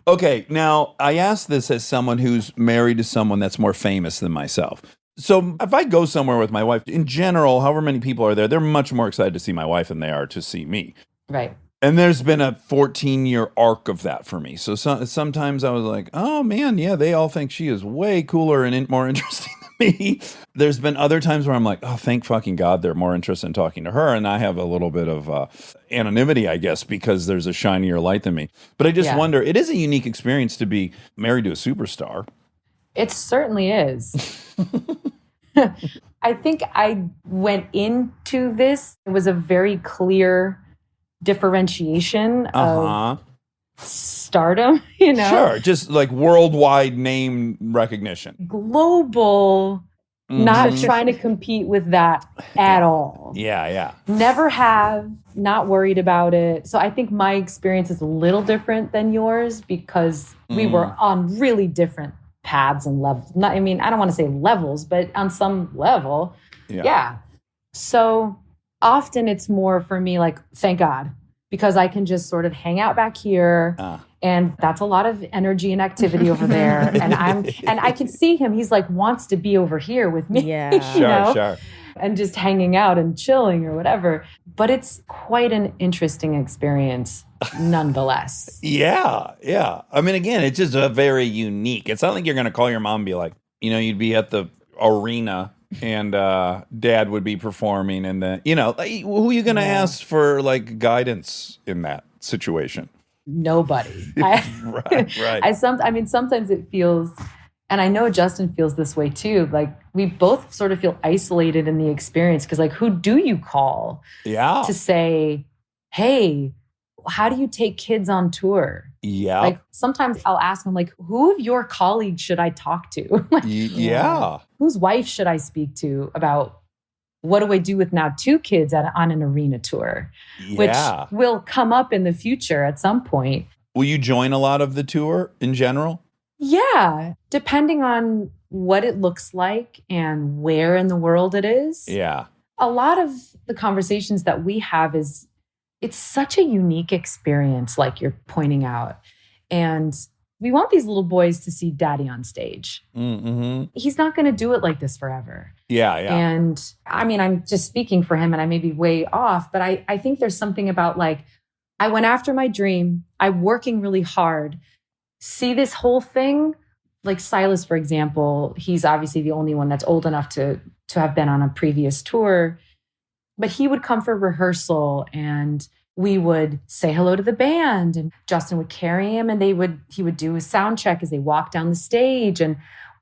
Okay, now I ask this as someone who's married to someone that's more famous than myself. So if I go somewhere with my wife, in general, however many people are there, they're much more excited to see my wife than they are to see me. Right. And there's been a 14-year arc of that for me. So sometimes I was like, oh man, yeah, they all think she is way cooler and more interesting than me. There's been other times where I'm like, oh, thank fucking God they're more interested in talking to her. And I have a little bit of anonymity, I guess, because there's a shinier light than me. But I just wonder, it is a unique experience to be married to a superstar. It certainly is. I think I went into this, it was a very clear differentiation of stardom, Sure, just like worldwide name recognition. Global, not trying to compete with that at all. Yeah. Never have, not worried about it. So I think my experience is a little different than yours because we were on really different paths and levels. I don't want to say levels, but on some level, yeah. So often it's more for me like, thank God, because I can just sort of hang out back here, and that's a lot of energy and activity over there. And I can see him. He's like wants to be over here with me. Yeah, Sure. And just hanging out and chilling or whatever. But it's quite an interesting experience nonetheless. Yeah. I mean, again, it's just a very unique. It's not like you're going to call your mom and be like, you'd be at the arena and dad would be performing and then, who are you going to ask for like guidance in that situation? Nobody. Right. Sometimes it feels, and I know Justin feels this way too, like we both sort of feel isolated in the experience because like, who do you call to say, hey, how do you take kids on tour? Yeah. Like sometimes I'll ask them like, who of your colleagues should I talk to? Yeah. Whose wife should I speak to about what do I do with now 2 kids on an arena tour, which will come up in the future at some point. Will you join a lot of the tour in general? Yeah, depending on what it looks like and where in the world it is. Yeah. A lot of the conversations that we have it's such a unique experience, like you're pointing out. And we want these little boys to see daddy on stage. Mm-hmm. He's not going to do it like this forever. Yeah. And I mean, I'm just speaking for him and I may be way off, but I think there's something about like, I went after my dream. I'm working really hard. See this whole thing? Like Silas, for example, he's obviously the only one that's old enough to have been on a previous tour, but he would come for rehearsal and we would say hello to the band and Justin would carry him and he would do a sound check as they walked down the stage and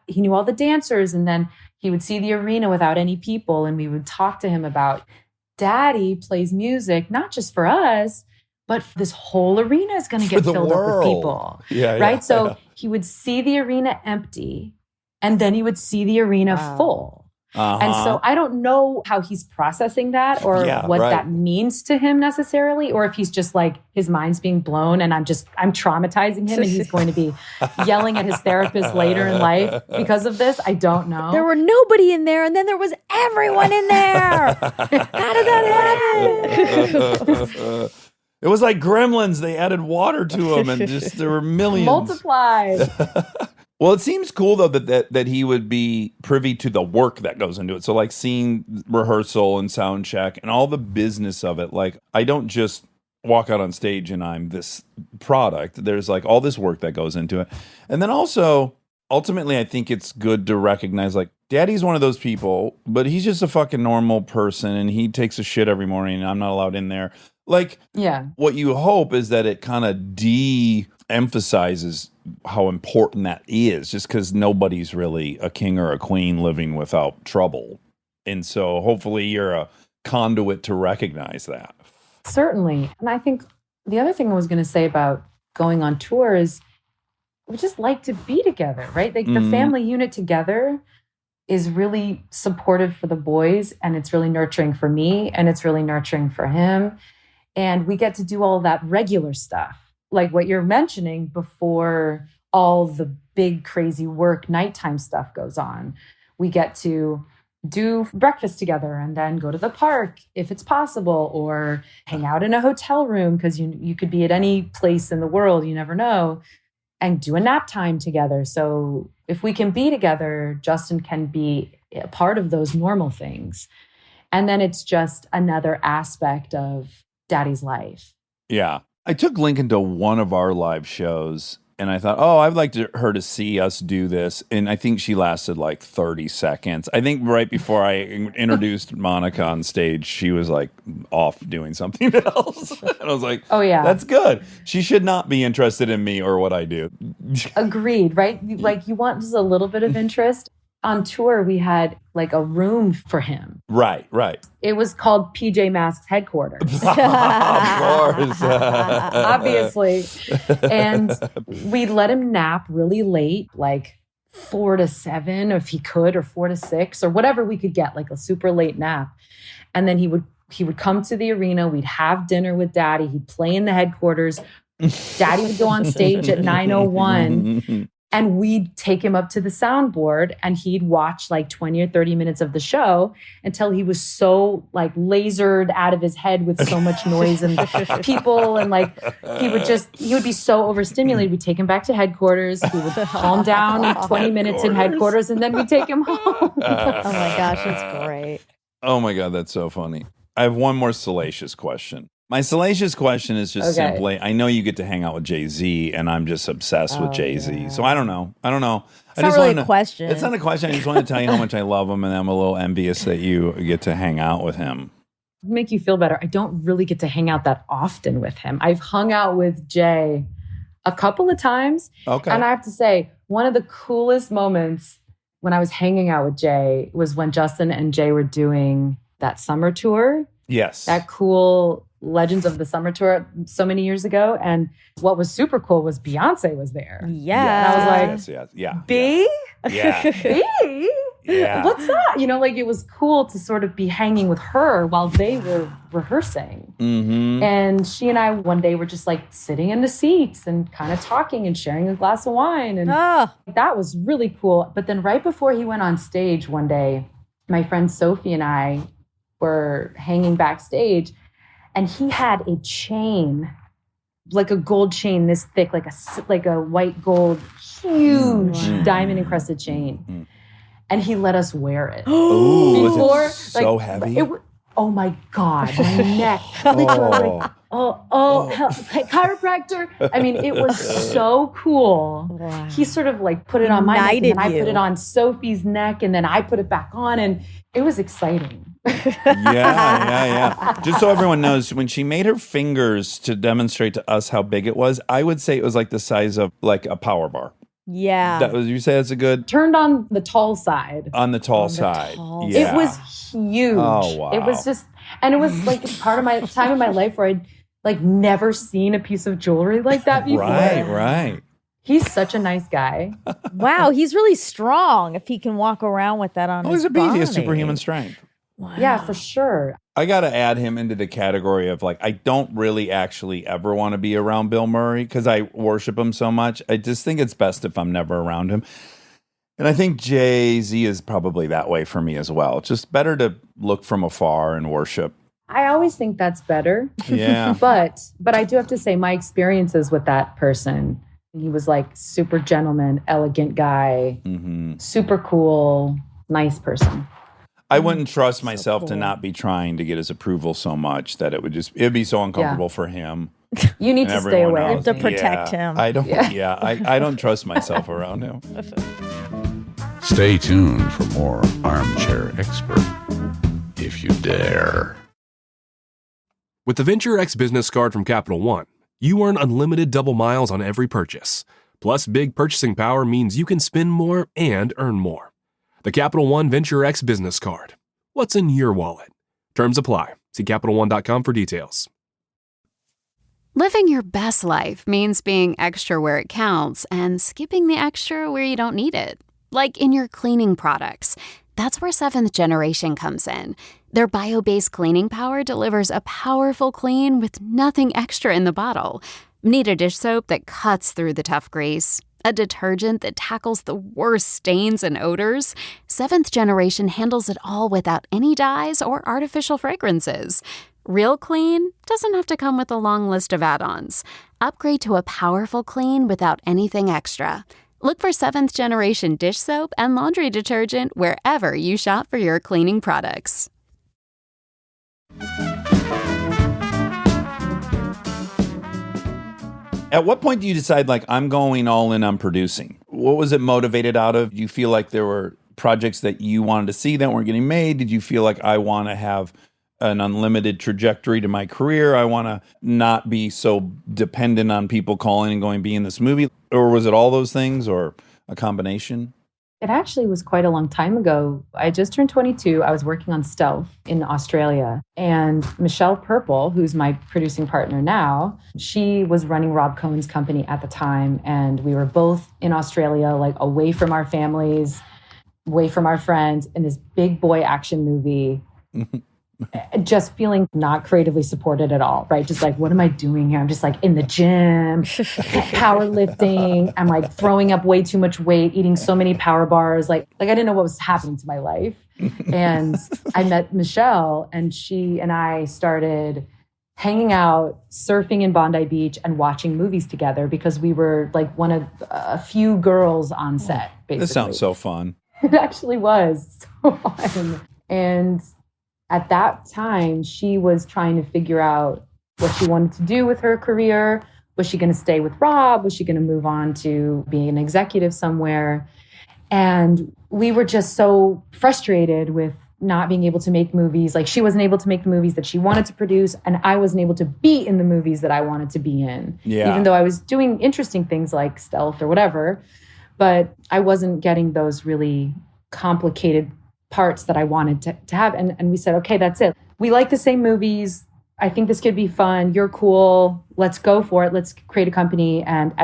he knew all the dancers and then he would see the arena without any people and we would talk to him about Daddy plays music, not just for us, but this whole arena is going to get filled up with people. Yeah, right? Yeah, so yeah. he would see the arena empty and then he would see the arena full. And so I don't know how he's processing that or what that means to him necessarily, or if he's just like, his mind's being blown and I'm traumatizing him and he's going to be yelling at his therapist later in life because of this. I don't know. There were nobody in there and then there was everyone in there. How did that happen? It was like Gremlins. They added water to them and just there were millions. Multiplied. Well, it seems cool, though, that he would be privy to the work that goes into it. So, like, seeing rehearsal and sound check and all the business of it. Like, I don't just walk out on stage and I'm this product. There's, like, all this work that goes into it. And then also, ultimately, I think it's good to recognize, like, Daddy's one of those people, but he's just a fucking normal person and he takes a shit every morning and I'm not allowed in there. Like, what you hope is that it kind of de-emphasizes how important that is, just because nobody's really a king or a queen living without trouble. And so hopefully you're a conduit to recognize that. Certainly. And I think the other thing I was going to say about going on tour is we just like to be together, right? Like the family unit together is really supportive for the boys and it's really nurturing for me and it's really nurturing for him. And we get to do all that regular stuff. Like what you're mentioning before all the big crazy work nighttime stuff goes on. We get to do breakfast together and then go to the park if it's possible or hang out in a hotel room because you could be at any place in the world, you never know, and do a nap time together. So if we can be together, Justin can be a part of those normal things. And then it's just another aspect of Daddy's life. Yeah. I took Lincoln to one of our live shows and I thought, I'd like her to see us do this. And I think she lasted like 30 seconds. I think right before I introduced Monica on stage, she was like off doing something else. And I was like, oh yeah, that's good. She should not be interested in me or what I do. Agreed, right? Like you want just a little bit of interest. On tour, we had like a room for him. Right. It was called PJ Masks headquarters. Of course. Obviously. And we'd let him nap really late, like 4 to 7 if he could, or 4 to 6, or whatever we could get, like a super late nap. And then he would come to the arena. We'd have dinner with Daddy. He'd play in the headquarters. Daddy would go on stage at 9:01. And we'd take him up to the soundboard and he'd watch like 20 or 30 minutes of the show until he was so like lasered out of his head with so much noise and people. And like, he would be so overstimulated. We'd take him back to headquarters. He would calm down in 20 minutes in headquarters and then we'd take him home. Oh my gosh, that's great. Oh my God, that's so funny. I have one more salacious question. My salacious question is just simply, I know you get to hang out with Jay-Z, and I'm just obsessed with Jay-Z. Yeah. So I don't know. It's not really a question. It's not a question. I just want to tell you how much I love him, and I'm a little envious that you get to hang out with him. Make you feel better. I don't really get to hang out that often with him. I've hung out with Jay a couple of times. Okay. And I have to say, one of the coolest moments when I was hanging out with Jay was when Justin and Jay were doing that summer tour. Yes. That cool Legends of the Summer Tour so many years ago. And what was super cool was Beyonce was there. Yeah. And I was like, B? Yeah. B? Yeah. What's that? You know, like it was cool to sort of be hanging with her while they were rehearsing. Mm-hmm. And she and I one day were just like sitting in the seats and kind of talking and sharing a glass of wine. And that was really cool. But then right before he went on stage one day, my friend Sophie and I were hanging backstage and he had a chain like a gold chain this thick, like a white gold, huge diamond encrusted chain. And he let us wear it. Ooh, Before, was it so heavy? Oh my God, my neck. Hell, chiropractor. I mean, it was so cool. Wow. He sort of like put it on my neck, and then I Knighted put you. it on Sophie's neck, and then I put it back on, and it was exciting. Yeah. Just so everyone knows, when she made her fingers to demonstrate to us how big it was, I would say it was like the size of like a power bar. Yeah. That was, you say that's a good Turned on the tall side. on the tall side. tall Yeah. It was huge. Oh, wow. It was just, and it was like part of my time in my life where I'd like never seen a piece of jewelry like that before. right. He's such a nice guy. Wow, he's really strong if he can walk around with that on Oh, his he's a beast. He body. has superhuman strength. Wow. Yeah, for sure. I got to add him into the category of like, I don't really actually ever want to be around Bill Murray because I worship him so much. I just think it's best if I'm never around him. And I think Jay-Z is probably that way for me as well. It's just better to look from afar and worship. I always think that's better. Yeah. But I do have to say my experiences with that person, he was like super gentleman, elegant guy, super cool, nice person. I wouldn't trust myself to cool. not be trying to get his approval so much that it'd be so uncomfortable for him. You need and to stay everyone away. else. To protect him. I don't. Yeah, I don't trust myself around him. Stay tuned for more Armchair Expert, if you dare. With the Venture X business card from Capital One, you earn unlimited double miles on every purchase. Plus, big purchasing power means you can spend more and earn more. The Capital One Venture X business card. What's in your wallet? Terms apply. See CapitalOne.com for details. Living your best life means being extra where it counts and skipping the extra where you don't need it. Like in your cleaning products. That's where Seventh Generation comes in. Their bio-based cleaning power delivers a powerful clean with nothing extra in the bottle. Need a dish soap that cuts through the tough grease? A detergent that tackles the worst stains and odors? Seventh Generation handles it all without any dyes or artificial fragrances. Real clean doesn't have to come with a long list of add-ons. Upgrade to a powerful clean without anything extra. Look for Seventh Generation dish soap and laundry detergent wherever you shop for your cleaning products. At what point do you decide, like, I'm going all in on producing? What was it motivated out of? Do you feel like there were projects that you wanted to see that weren't getting made? Did you feel like I want to have an unlimited trajectory to my career? I want to not be so dependent on people calling and going, be in this movie? Or was it all those things or a combination? It actually was quite a long time ago. I just turned 22. I was working on Stealth in Australia. And Michelle Purple, who's my producing partner now, she was running Rob Cohen's company at the time. And we were both in Australia, like away from our families, away from our friends, in this big boy action movie. Just feeling not creatively supported at all, right? Just like, what am I doing here? I'm just like in the gym, powerlifting. I'm like throwing up way too much weight, eating so many power bars. Like I didn't know what was happening to my life. And I met Michelle, and she and I started hanging out, surfing in Bondi Beach and watching movies together because we were like one of a few girls on set, basically. This sounds so fun. It actually was so fun. And at that time, she was trying to figure out what she wanted to do with her career. Was she going to stay with Rob? Was she going to move on to being an executive somewhere? And we were just so frustrated with not being able to make movies. Like, she wasn't able to make the movies that she wanted to produce, and I wasn't able to be in the movies that I wanted to be in. Yeah. Even though I was doing interesting things like Stealth or whatever, but I wasn't getting those really complicated parts that I wanted to have. And we said, okay, that's it. We like the same movies. I think this could be fun. You're cool. Let's go for it. Let's create a company. And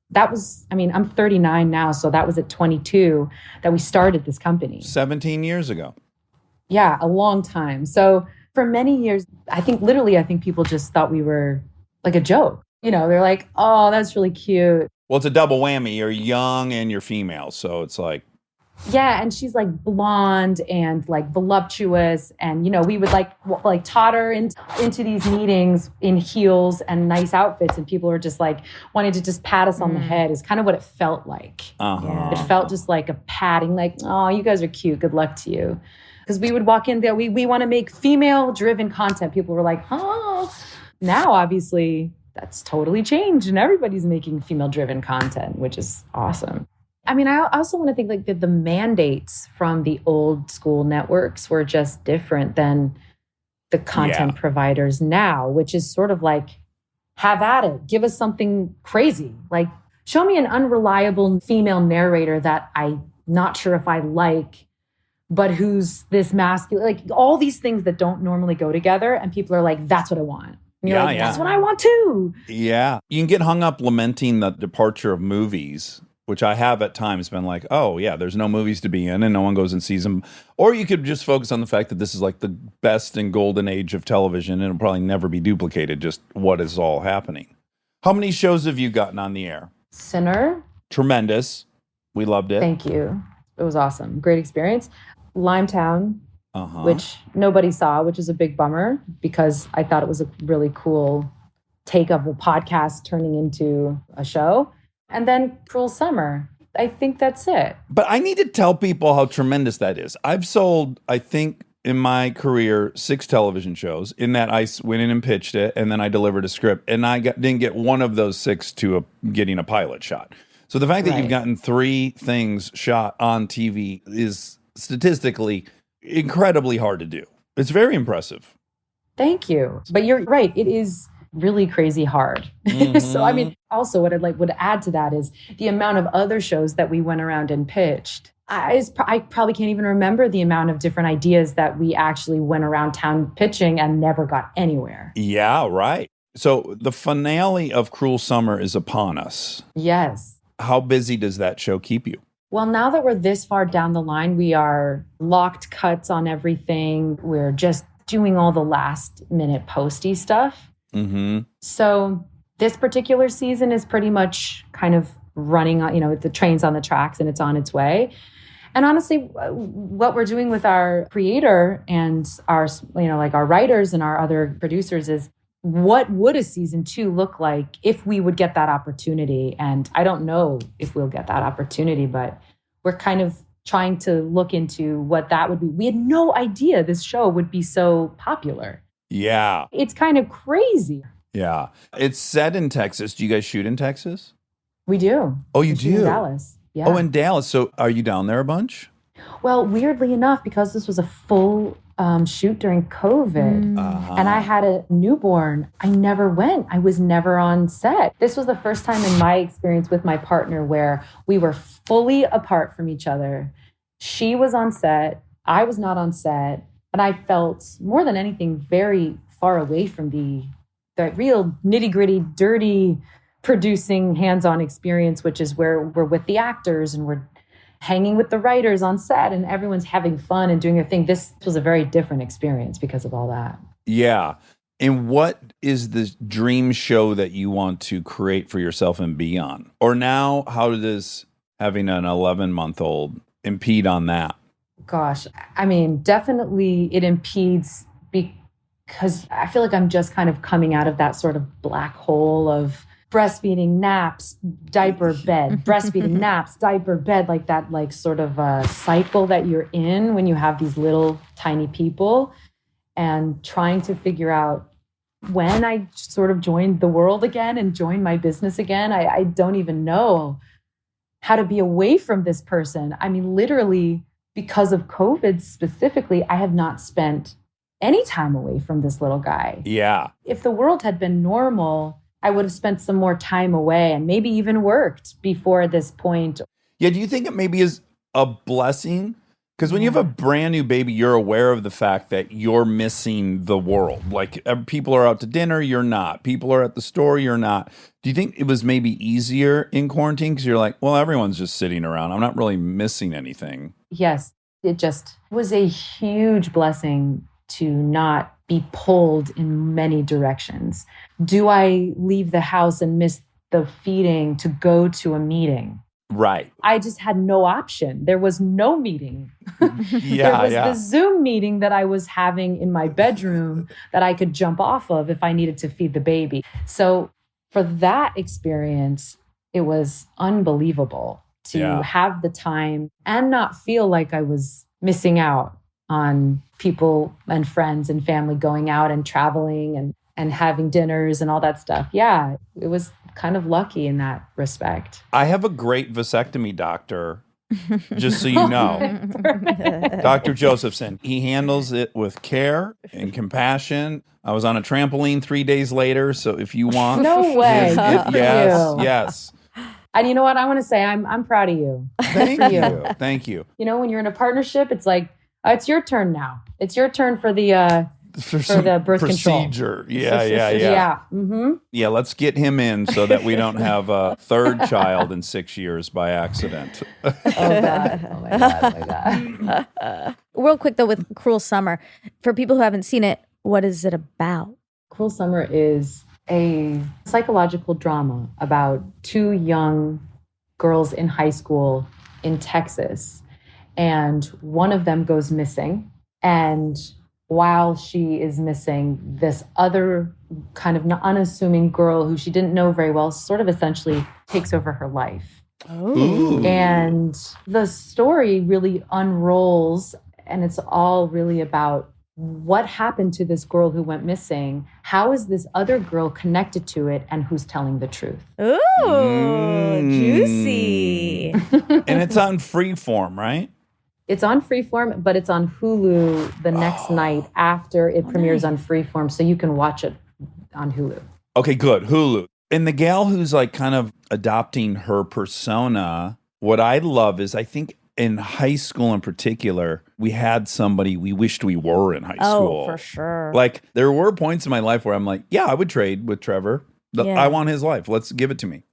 that was, I mean, I'm 39 now. So that was at 22 that we started this company. 17 years ago. Yeah, a long time. So for many years, I think people just thought we were like a joke. You know, they're like, oh, that's really cute. Well, it's a double whammy. You're young and you're female. So it's like, Yeah, and she's like blonde and like voluptuous, and we would like totter into these meetings in heels and nice outfits, and people were just like wanting to just pat us on the head. Is kind of what it felt like. Uh-huh. It felt just like a patting, like, oh, you guys are cute. Good luck to you. Because we would walk in there, we want to make female-driven content. People were like, oh. Now, obviously, that's totally changed, and everybody's making female-driven content, which is awesome. I mean, I also want to think like the mandates from the old school networks were just different than the content providers now, which is sort of like, have at it. Give us something crazy. Like, show me an unreliable female narrator that I'm not sure if I like, but who's this masculine, like all these things that don't normally go together. And people are like, that's what I want. And you're like, that's what I want too. Yeah. You can get hung up lamenting the departure of movies, which I have at times been like, oh, yeah, there's no movies to be in and no one goes and sees them. Or you could just focus on the fact that this is like the best and golden age of television and it'll probably never be duplicated, just what is all happening. How many shows have you gotten on the air? Sinner. Tremendous. We loved it. Thank you. It was awesome. Great experience. Limetown, which nobody saw, which is a big bummer because I thought it was a really cool take of a podcast turning into a show. And then Cruel Summer. I think that's it. But I need to tell people how tremendous that is. I've sold, I think, in my career, 6 television shows. In that, I went in and pitched it, and then I delivered a script, and I didn't get one of those 6 to getting a pilot shot. So the fact that you've gotten 3 things shot on TV is statistically incredibly hard to do. It's very impressive. Thank you. But you're right. It is really crazy hard. So, I mean, also what would add to that is the amount of other shows that we went around and pitched. I probably can't even remember the amount of different ideas that we actually went around town pitching and never got anywhere. Yeah, right. So the finale of Cruel Summer is upon us. Yes. How busy does that show keep you? Well, now that we're this far down the line, we are locked cuts on everything. We're just doing all the last minute posty stuff. So this particular season is pretty much kind of running on, the train's on the tracks and it's on its way. And honestly, what we're doing with our creator and our, our writers and our other producers is, what would a season 2 look like if we would get that opportunity? And I don't know if we'll get that opportunity, but we're kind of trying to look into what that would be. We had no idea this show would be so popular. Yeah. It's kind of crazy. Yeah. It's set in Texas. Do you guys shoot in Texas? We do. Oh, you shoot do? In Dallas. Yeah. Oh, in Dallas. So are you down there a bunch? Well, weirdly enough, because this was a full shoot during COVID and I had a newborn, I never went. I was never on set. This was the first time in my experience with my partner where we were fully apart from each other. She was on set. I was not on set. And I felt more than anything very far away from the real nitty-gritty, dirty producing hands-on experience, which is where we're with the actors and we're hanging with the writers on set and everyone's having fun and doing their thing. This was a very different experience because of all that. Yeah. And what is the dream show that you want to create for yourself and be on? Or now, how does having an 11-month-old impede on that? Gosh, I mean, definitely it impedes because I feel like I'm just kind of coming out of that sort of black hole of breastfeeding, naps, diaper, bed, breastfeeding, naps, diaper, bed, like that, like sort of a cycle that you're in when you have these little tiny people, and trying to figure out when I sort of joined the world again and joined my business again. I don't even know how to be away from this person. I mean, literally, because of COVID specifically, I have not spent any time away from this little guy. Yeah. If the world had been normal, I would have spent some more time away and maybe even worked before this point. Yeah. Do you think it maybe is a blessing? Because when you have a brand new baby, you're aware of the fact that you're missing the world. Like people are out to dinner, you're not. People are at the store, you're not. Do you think it was maybe easier in quarantine? Because you're like, well, everyone's just sitting around. I'm not really missing anything. Yes, it just was a huge blessing to not be pulled in many directions. Do I leave the house and miss the feeding to go to a meeting? Right. I just had no option. There was no meeting. Yeah, there was the Zoom meeting that I was having in my bedroom that I could jump off of if I needed to feed the baby. So for that experience, it was unbelievable to have the time and not feel like I was missing out on people and friends and family going out and traveling and having dinners and all that stuff. Yeah, it was kind of lucky in that respect. I have a great vasectomy doctor, just so you know. Dr. Josephson. He handles it with care and compassion. I was on a trampoline 3 days later, so if you want. No way. Yes. And you know what? I want to say I'm proud of you. Thank you. Thank you. You know, when you're in a partnership, it's like, it's your turn now. It's your turn for the birth procedure. control. Yeah. Mm-hmm. Yeah, let's get him in so that we don't have a third child in 6 years by accident. Oh, God. Oh, my God. Oh, my God. Real quick, though, with Cruel Summer, for people who haven't seen it, what is it about? Cruel Summer is a psychological drama about two young girls in high school in Texas. And one of them goes missing. And while she is missing, this other kind of unassuming girl who she didn't know very well sort of essentially takes over her life. Ooh. And the story really unrolls, and it's all really about what happened to this girl who went missing. How is this other girl connected to it, and who's telling the truth? Ooh, juicy. And it's on Freeform, right? It's on Freeform, but it's on Hulu the next night after it premieres on Freeform, so you can watch it on Hulu. Okay, good. Hulu. And the gal who's like kind of adopting her persona, what I love is I think in high school in particular, we had somebody we wished we were in high school. Oh, for sure. Like there were points in my life where I'm like, yeah, I would trade with Trevor. Yeah. I want his life. Let's give it to me.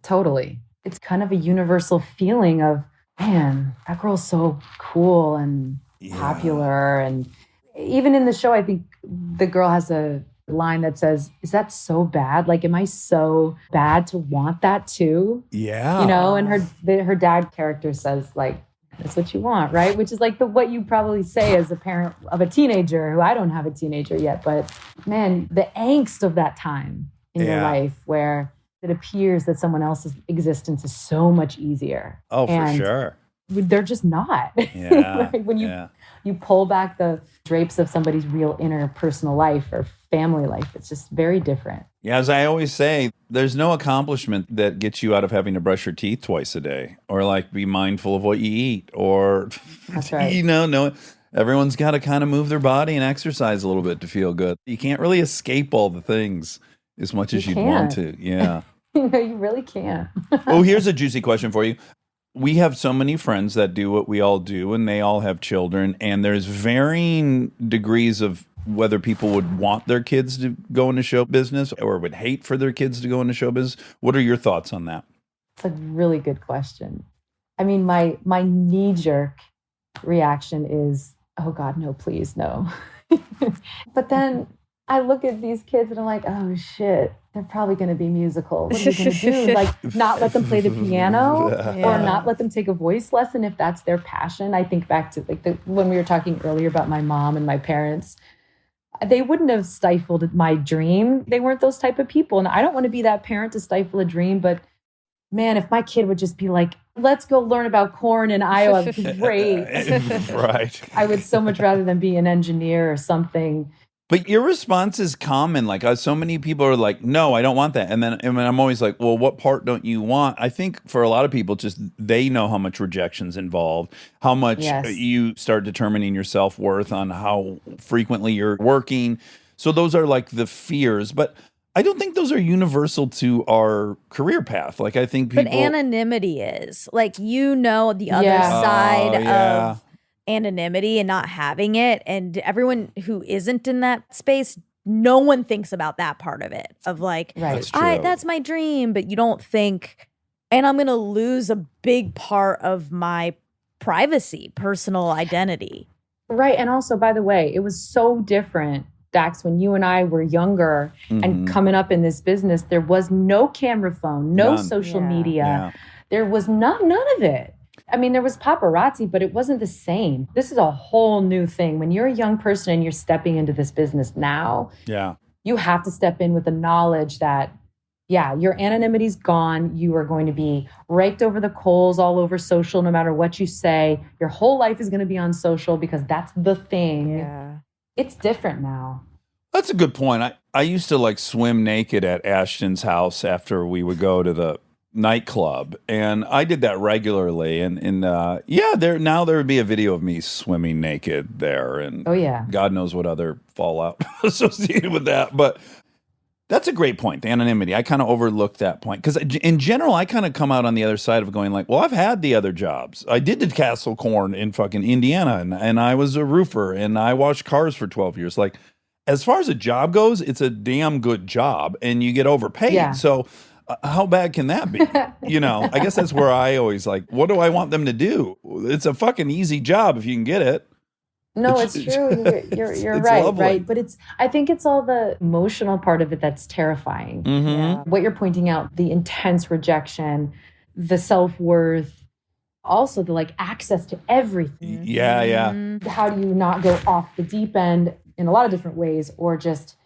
Totally. It's kind of a universal feeling of, man, that girl's so cool and popular. And even in the show, I think the girl has a line that says, is that so bad? Like, am I so bad to want that too? Yeah. You know, and her dad character says, like, that's what you want, right? Which is like what you probably say as a parent of a teenager, who I don't have a teenager yet. But man, the angst of that time in your life where it appears that someone else's existence is so much easier. Oh, for sure. They're just not. Yeah. Right? When you pull back the drapes of somebody's real inner personal life or family life, it's just very different. Yeah, as I always say, there's no accomplishment that gets you out of having to brush your teeth twice a day or like be mindful of what you eat or, That's right. you know, no, everyone's got to kind of move their body and exercise a little bit to feel good. You can't really escape all the things as much as you'd want to. Yeah. You really can't. Oh, here's a juicy question for you. We have so many friends that do what we all do, and they all have children, and there's varying degrees of whether people would want their kids to go into show business or would hate for their kids to go into show business. What are your thoughts on that? It's a really good question. I mean, my knee-jerk reaction is, oh God, no, please, no. But then I look at these kids and I'm like, oh shit, they're probably going to be musical. What are you going to do? Like, not let them play the piano or not let them take a voice lesson if that's their passion. I think back to like when we were talking earlier about my mom and my parents. They wouldn't have stifled my dream. They weren't those type of people. And I don't want to be that parent to stifle a dream. But man, if my kid would just be like, let's go learn about corn in Iowa, great. Right. I would so much rather than be an engineer or something. But your response is common. Like so many people are like, no, I don't want that. And then I'm always like, well, what part don't you want? I think for a lot of people, just they know how much rejection's involved, how much you start determining your self-worth on how frequently you're working. So those are like the fears. But I don't think those are universal to our career path. Like I think people... But anonymity is. Like, you know, the other side of anonymity and not having it, and everyone who isn't in that space, no one thinks about that part of it of like, that's my dream, but you don't think, and I'm gonna lose a big part of my privacy, personal identity. Right. And also, by the way, it was so different Dax, when you and I were younger and coming up in this business, there was no camera phone, no social media. Yeah. There was none of it. I mean, there was paparazzi, but it wasn't the same. This is a whole new thing. When you're a young person and you're stepping into this business now, you have to step in with the knowledge that, your anonymity's gone. You are going to be raked over the coals all over social, no matter what you say. Your whole life is going to be on social because that's the thing. Yeah. It's different now. That's a good point. I used to like swim naked at Ashton's house after we would go to the nightclub, and I did that regularly. And there would be a video of me swimming naked there, and God knows what other fallout associated with that. But that's a great point, the anonymity. I kind of overlooked that point because in general, I kind of come out on the other side of going like, well, I've had the other jobs. I did the Castle Corn in fucking Indiana, and I was a roofer, and I washed cars for 12 years. Like, as far as a job goes, it's a damn good job, and you get overpaid. Yeah. So how bad can that be? I guess that's where I always like, what do I want them to do? It's a fucking easy job if you can get it. No, it's true. You're right, lovely. right? But I think it's all the emotional part of it that's terrifying. What you're pointing out, the intense rejection, the self-worth, also the like access to everything. Yeah. How do you not go off the deep end in a lot of different ways or just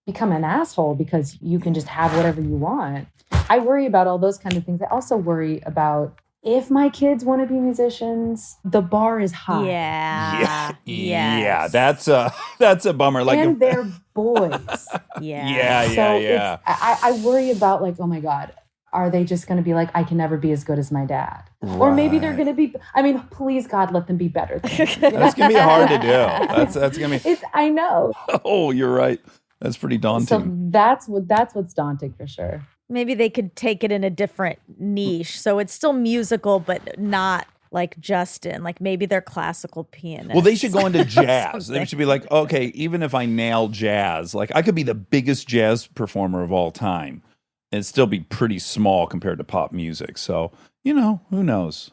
become an asshole because you can just have whatever you want? I worry about all those kind of things. I also worry about if my kids want to be musicians, the bar is high. Yeah. That's a bummer. Like, and they're boys. Yeah. Yeah. I worry about like, oh my God, are they just going to be like, I can never be as good as my dad? Right. Or maybe they're going to be, I mean, please God, let them be better than me. That's going to be hard to do. That's going to be. I know. Oh, you're right. That's pretty daunting. So that's what's daunting for sure. Maybe they could take it in a different niche. So it's still musical, but not like Justin. Like maybe they're classical pianists. Well, they should go into jazz. They should be like, okay, even if I nail jazz, like I could be the biggest jazz performer of all time and still be pretty small compared to pop music. So, who knows?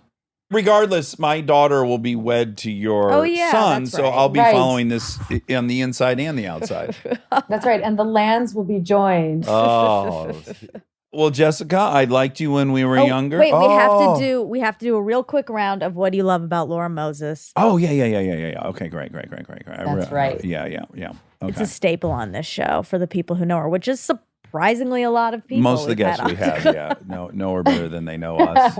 Regardless, my daughter will be wed to your son, that's so right. I'll be following this on the inside and the outside. That's right. And the lands will be joined. Oh. Well, Jessica, I liked you when we were younger. Wait, we have to do a real quick round of what do you love about Laura Moses? Oh, yeah. Okay, great. That's right. Yeah. Okay. It's a staple on this show for the people who know her, which is surprisingly a lot of people. Most of the guests we have, know her better than they know us.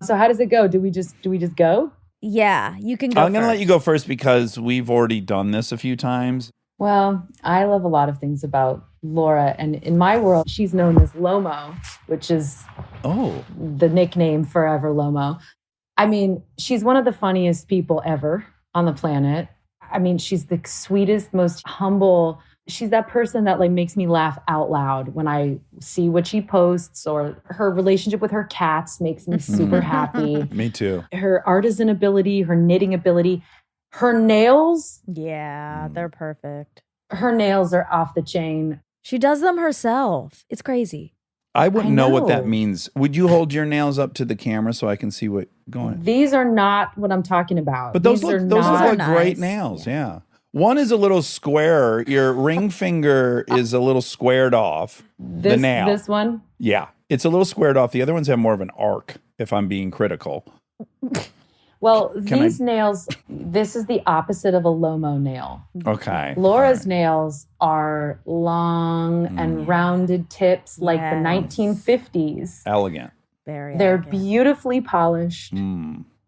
So how does it go? Do we just go? Yeah, you can go I'm going to let you go first because we've already done this a few times. Well, I love a lot of things about Laura. And in my world, she's known as Lomo, which is the nickname forever Lomo. I mean, she's one of the funniest people ever on the planet. I mean, she's the sweetest, most humble. She's that person that like makes me laugh out loud when I see what she posts, or her relationship with her cats makes me super happy. Me too. Her artisan ability, her knitting ability, her nails. Yeah, they're perfect. Her nails are off the chain. She does them herself. It's crazy. I wouldn't know what that know. means. Would you hold your nails up to the camera so I can see what going? These are not what I'm talking about. But those These look are like not great nails. Yeah. One is a little square. Your ring finger is a little squared off. The nail. This one? Yeah. It's a little squared off. The other ones have more of an arc, if I'm being critical. Well, these nails, this is the opposite of a Lomo nail. Okay. Laura's nails are long and rounded tips like the 1950s. Elegant. Very They're elegant. beautifully polished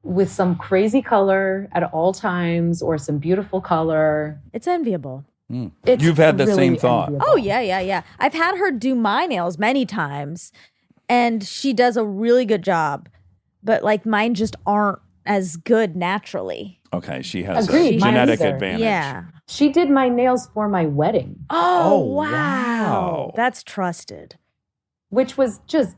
with some crazy color at all times or some beautiful color. It's enviable. It's You've had the really same thought. enviable. Oh, yeah. I've had her do my nails many times, and she does a really good job. But like mine just aren't as good naturally. Okay. She has Agreed. a Mine genetic either. advantage. Yeah. She did my nails for my wedding, Oh, wow. That's trusted. which was just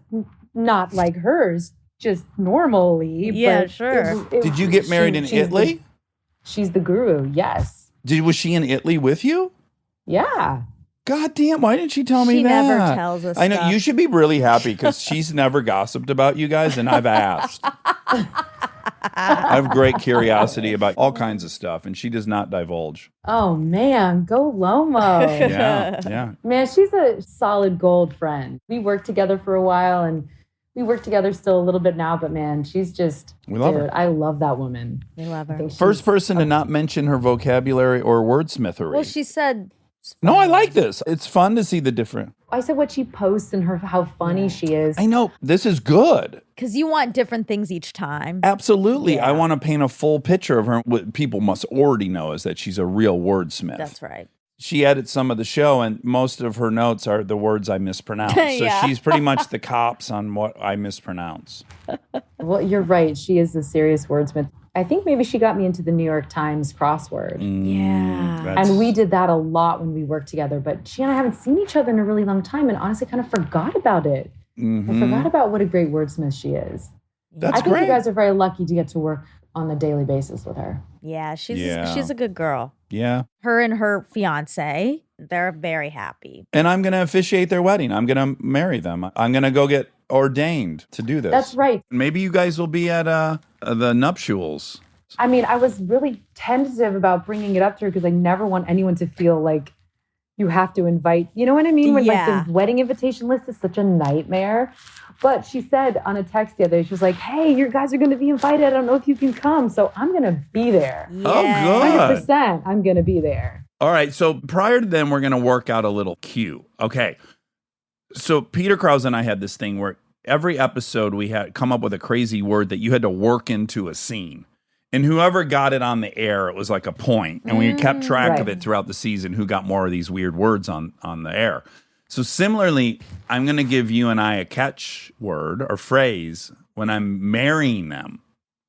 not like hers, just normally. Yeah, but sure. Did you get married in Italy? She's the guru, yes. Was she in Italy with you? Yeah. God damn, why didn't she tell me She that? never tells us I know, stuff. you should be really happy because she's never gossiped about you guys, and I've asked. I have great curiosity about all kinds of stuff, and she does not divulge. Oh man, go Lomo. Yeah. Man, she's a solid gold friend. We worked together for a while and we work together still a little bit now, but man, she's just, We love her. I love that woman. We love I her. think First she's- person to not mention her vocabulary or wordsmithery. Well, she said. No, I like this. It's fun to see the different. I said what she posts and how funny she is. I know. This is good. Because you want different things each time. Absolutely. I want to paint a full picture of her. What people must already know is that she's a real wordsmith. That's right. She edits some of the show, and most of her notes are the words I mispronounce. Yeah. So she's pretty much the cops on what I mispronounce. Well, you're right. She is a serious wordsmith. I think maybe she got me into the New York Times crossword. Yeah. That's- And we did that a lot when we worked together. But she and I haven't seen each other in a really long time and honestly kind of forgot about it. I forgot about what a great wordsmith she is. That's I think great. you guys are very lucky to get to work on a daily basis with her. Yeah, she's Yeah. she's a good girl. Yeah. Her and her fiance, they're very happy. And I'm going to officiate their wedding. I'm going to marry them. I'm going to go get ordained to do this. That's right. Maybe you guys will be at the nuptials. I mean, I was really tentative about bringing it up to her because I never want anyone to feel like you have to invite, you know what I mean? When Yeah. like the wedding invitation list is such a nightmare. But she said on a text the other day, she was like, hey, you guys are going to be invited. I don't know if you can come. So I'm going to be there. Oh, good. 100%. I'm going to be there. All right. So prior to then, we're going to work out a little cue. Okay. So Peter Krause and I had this thing where every episode we had come up with a crazy word that you had to work into a scene. And whoever got it on the air, it was like a point. And we kept track of Right. it throughout the season, who got more of these weird words on the air. So similarly, I'm going to give you and I a catch word or phrase when I'm marrying them.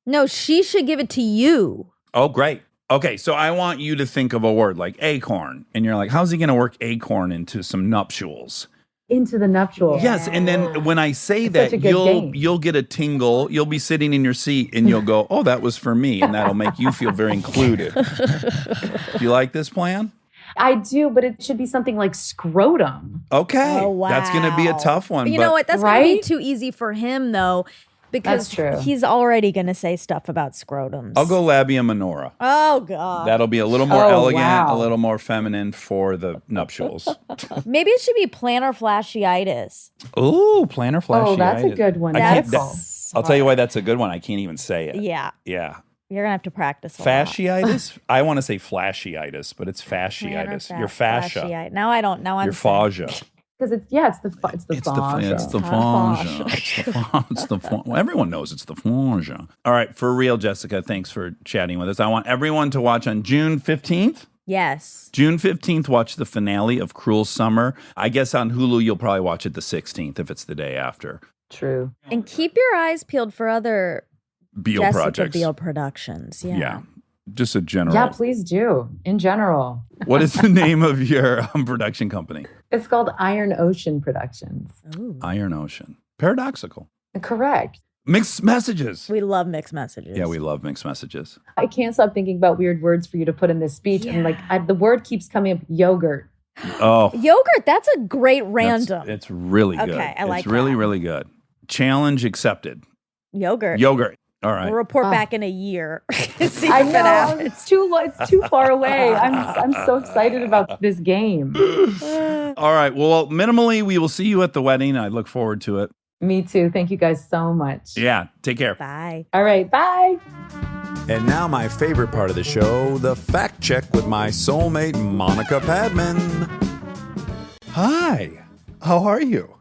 No, she should give it to you. Oh, great. Okay, so I want you to think of a word like acorn. And you're like, how's he going to work acorn into some nuptials? Into the nuptial. Yes, and then when I say It's that, such a good game. you'll get a tingle. You'll be sitting in your seat and you'll go, "Oh, that was for me," and that'll make you feel very included. Do you like this plan? I do, but it should be something like scrotum. Okay, Oh, wow. that's going to be a tough one. But you but know what? That's going to Right? be too easy for him, though, because That's true. he's already going to say stuff about scrotums. I'll go labia minora. Oh, God. That'll be a little more Oh, elegant, wow. a little more feminine for the nuptials. Maybe it should be plantar fasciitis. Ooh, plantar fasciitis. Oh, that's a good one. I can't- That's I'll tell you why that's a good one. I can't even say it. Yeah. Yeah. You're going to have to practice a lot. Fasciitis? I want to say fasciitis, but it's fasciitis. Plantar Your fascia. fasciitis. Now I don't know. Your fascia. Because it's the It's the fascia. fascia. It's the fascia. Well, everyone knows it's the fascia. All right, for real, Jessica, thanks for chatting with us. I want everyone to watch on June 15th. Yes. June 15th, watch the finale of Cruel Summer. I guess on Hulu, you'll probably watch it the 16th if it's the day after. True. And keep your eyes peeled for other Biel Jessica projects. Biel productions. Yeah. Yeah. Just a general. Yeah, please do. In general. What is the name of your production company? It's called Iron Ocean Productions. Ooh. Iron Ocean. Paradoxical. Correct. Mixed messages. We love mixed messages. Yeah, we love mixed messages. I can't stop thinking about weird words for you to put in this speech. And like the word keeps coming up, yogurt. Oh, Yogurt, that's a great random. It's really good. Okay, I like It's really, that. really good. Challenge accepted. Yogurt. Yogurt. All right. We'll report back in a year. See I if it know happens. it's too far away. I'm so excited about this game. All right. Well, minimally, we will see you at the wedding. I look forward to it. Me too. Thank you guys so much. Yeah. Take care. Bye. All right. Bye. And now my favorite part of the show, the fact check with my soulmate, Monica Padman. Hi. How are you?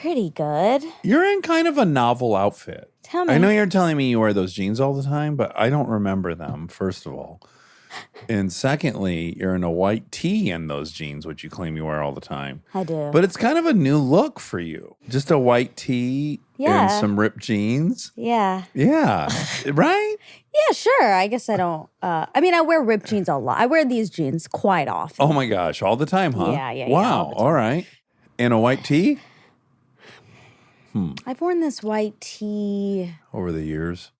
Pretty good. You're in kind of a novel outfit. Tell me. I know you're telling me you wear those jeans all the time, but I don't remember them, first of all. And secondly, you're in a white tee in those jeans, which you claim you wear all the time. I do. But it's kind of a new look for you. Just a white tee Yeah. and some ripped jeans. yeah. Yeah. Right? Yeah, sure. I guess I don't. I mean, I wear ripped jeans a lot. I wear these jeans quite often. Oh my gosh. All the time, huh? Yeah, Wow. all the time. All right. And a white tee I've worn this white tee over the years.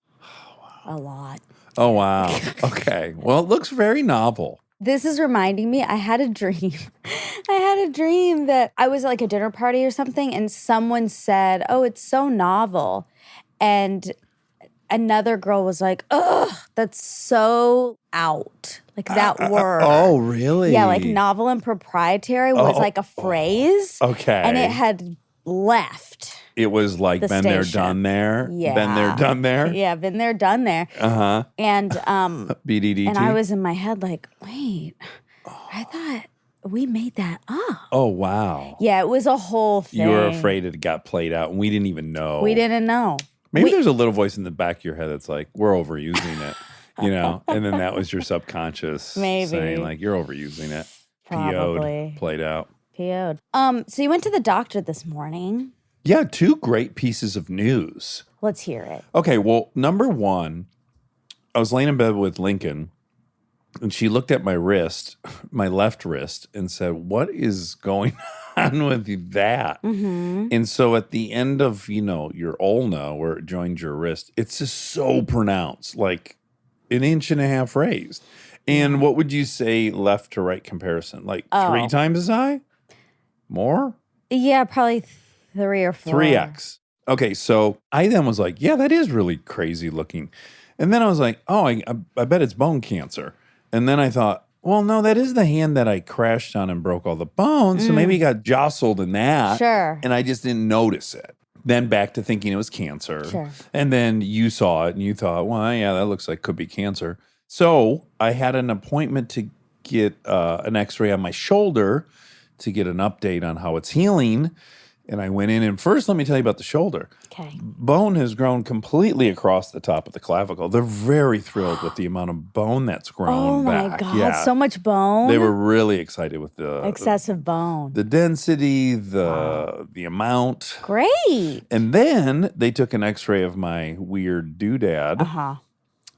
a lot. Oh, wow. Okay. Well, it looks very novel. This is reminding me, I had a dream. I had a dream that I was at like a dinner party or something, and someone said, "Oh, it's so novel." And another girl was like, ugh, that's so out. Like that word. Oh, really? Yeah, like novel and proprietary was like a phrase. Okay. And it had left. It was like the been there, station. done there. Yeah. Been there, done there. Yeah, been there, done there. Uh-huh. And BDDT. and I was in my head like, wait, I thought we made that up. Oh, wow. Yeah, it was a whole thing. You were afraid it got played out, and we didn't even know. We didn't know. Maybe there's a little voice in the back of your head that's like, we're overusing it, you know? And then that was your subconscious Maybe. saying, like, you're overusing it. Probably. PO'd, played out. PO'd. So you went to the doctor this morning. Yeah, 2 great pieces of news. Let's hear it. Okay, well, number one, I was laying in bed with Lincoln, and she looked at my wrist, my left wrist, and said, what is going on with that? Mm-hmm. And so at the end of, your ulna, where it joins your wrist, it's just so pronounced, like 1.5 inches raised. And what would you say left to right comparison? Like 3 times as high? More? Yeah, probably 3 or 4. 3x. Okay, so I then was like, yeah, that is really crazy looking. And then I was like, oh, I bet it's bone cancer. And then I thought, well, no, that is the hand that I crashed on and broke all the bones. So maybe it got jostled in that. Sure. And I just didn't notice it. Then back to thinking it was cancer. Sure. And then you saw it and you thought, well, yeah, that looks like could be cancer. So I had an appointment to get an x-ray on my shoulder to get an update on how it's healing. And I went in, and first, let me tell you about the shoulder. Okay. Bone has grown completely across the top of the clavicle. They're very thrilled with the amount of bone that's grown Oh my back. God, Yeah. so much bone. They were really excited with the excessive bone. the density, the amount. Great. And then they took an x-ray of my weird doodad. Uh-huh.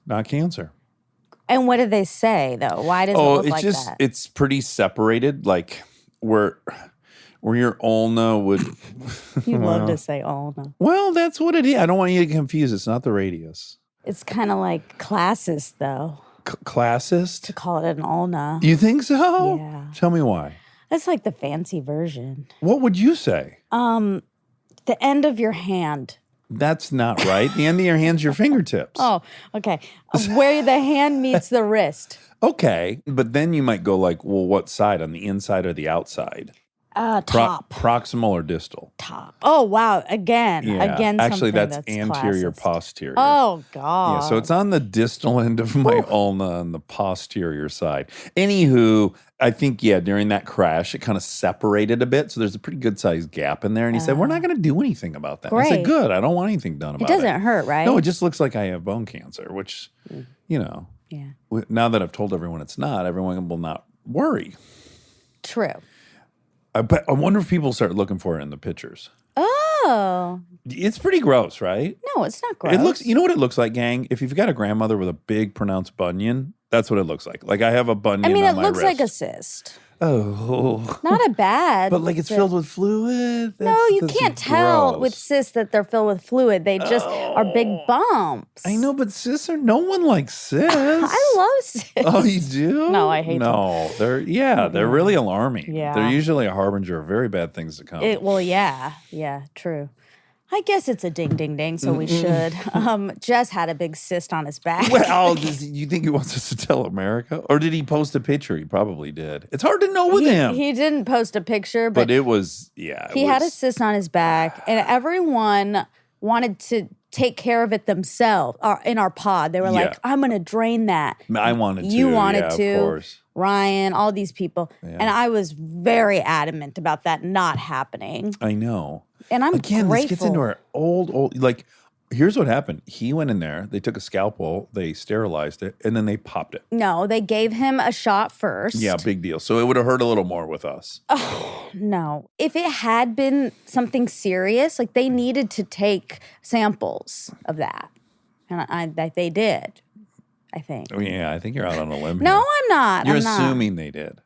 Not cancer. And what did they say though? Why does it look it's like just that? it's pretty separated, like where your ulna would. You love to say ulna. Well, that's what it is. I don't want you to get confused. It's not the radius. It's kind of like classist though Classist? to call it an ulna. You think so? Yeah. Tell me why. That's like the fancy version. What would you say? The end of your hand. That's not right. The end of your hand's your fingertips. Oh, okay. Where the hand meets the wrist. Okay. But then you might go like, well, what side? On the inside or the outside? Top. Proximal or distal? Top. Oh, wow. Again. Yeah. Again, Actually, something that's anterior classist. posterior. Oh, God. Yeah, so it's on the distal end of my ulna on the posterior side. Anywho, I think, during that crash, it kind of separated a bit. So there's a pretty good sized gap in there. And he said, we're not going to do anything about that. I said, Great. good. I don't want anything done about It it. doesn't hurt, right? No, it just looks like I have bone cancer, which, Yeah. now that I've told everyone it's not, everyone will not worry. True. I wonder if people start looking for it in the pictures. Oh. It's pretty gross, right? No, it's not gross. It looks, you know what it looks like, gang? If you've got a grandmother with a big pronounced bunion, that's what it looks like. Like I have a bunion I mean, on it my looks like a wrist. cyst. Oh. Not a bad. But like it's cyst. filled with fluid? No, you That's can't tell gross. with cysts that they're filled with fluid. They just are big bumps. I know, but cysts are, no one likes cysts. I love cysts. Oh, you do? No, I hate them. No, they're really alarming. Yeah. They're usually a harbinger of very bad things to come. Well, yeah, true. I guess it's a ding, ding, ding, so we should. Jess had a big cyst on his back. Well, you think he wants us to tell America? Or did he post a picture? He probably did. It's hard to know with him. He didn't post a picture, but but it was, he had a cyst on his back, and everyone wanted to take care of it themselves. In our pod, they were like, "I'm going to drain that." I wanted to. You wanted yeah, to. Of course. Ryan, all these people, and I was very adamant about that not happening. I know. And I'm Again, grateful. this gets into our old, like, here's what happened. He went in there, they took a scalpel, they sterilized it, and then they popped it. No, they gave him a shot first. Yeah, big deal. So it would have hurt a little more with us. No. If it had been something serious, like they needed to take samples of that. And they did, I think. Oh, yeah, I think you're out on a limb No, here. I'm not. You're I'm not. assuming they did.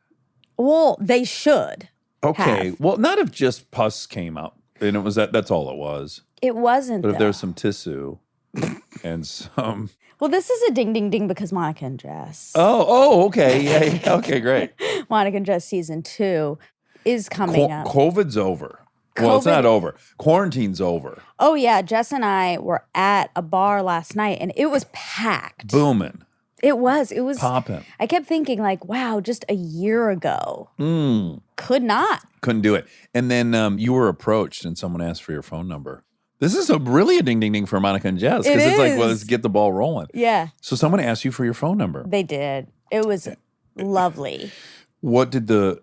Well, they should. Okay. have. Well, not if just pus came out. And it was that's all it was. It wasn't, But if though. there's some tissue and some. Well, this is a ding, ding, ding because Monica and Jess. Oh, okay. Yeah. Okay, great. Monica and Jess season 2 is coming up. COVID's over. Well, it's COVID not over. Quarantine's over. Oh, yeah. Jess and I were at a bar last night and it was packed. Booming. It was. Popping. I kept thinking, like, wow, just a year ago. Could not. Couldn't do it. And then you were approached and someone asked for your phone number. This is really a ding, ding, ding for Monica and Jess. Because it's like, well, let's get the ball rolling. Yeah. So someone asked you for your phone number. They did. It was lovely. What did the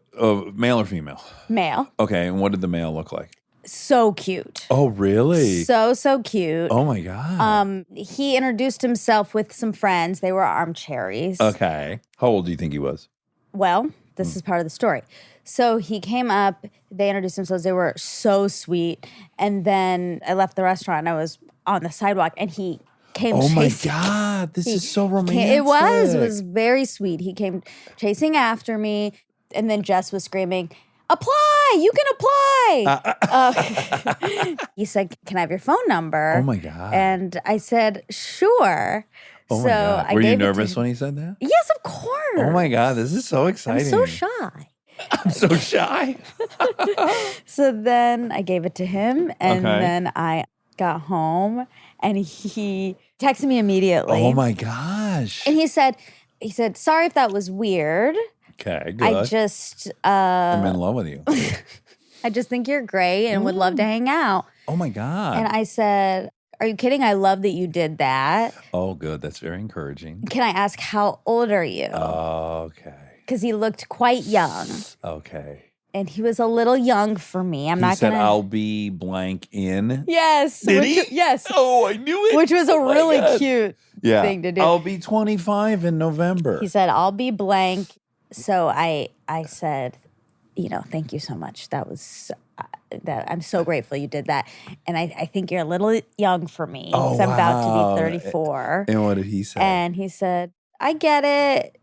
male or female? Male. Okay, and what did the male look like? So cute. Oh, really? So cute. Oh my God. He introduced himself with some friends. They were armchairies. Okay. How old do you think he was? Well, this is part of the story. So he came up, they introduced themselves. They were so sweet. And then I left the restaurant and I was on the sidewalk and he came Oh my chasing. God. This is so romantic. It was very sweet. He came chasing after me. And then Jess was screaming, apply, you can apply. He said, can I have your phone number? Oh my God. And I said, sure. Oh so my God. I Were you gave it to nervous him. when he said that? Yes, of course. Oh my God. This is so I'm exciting. so shy. I'm so shy. So then I gave it to him, and Okay. then I got home, and he texted me immediately. Oh my gosh. And he said, sorry if that was weird. Okay, good. I just I'm in love with you. I just think you're great and would love to hang out. Oh my God. And I said, are you kidding? I love that you did that. Oh, good. That's very encouraging. Can I ask how old are you? Okay. Because he looked quite young. Okay. And he was a little young for me. I'm He not said, gonna. I'll be blank in. Yes. Did he? Yes. Oh, I knew it. Which was a Oh my really God. cute Yeah. thing to do. I'll be 25 in November. He said, I'll be blank. So I said, thank you so much. That was that. I'm so grateful you did that. And I think you're a little young for me Oh, because I'm about wow. to be 34. And what did he say? And he said, I get it.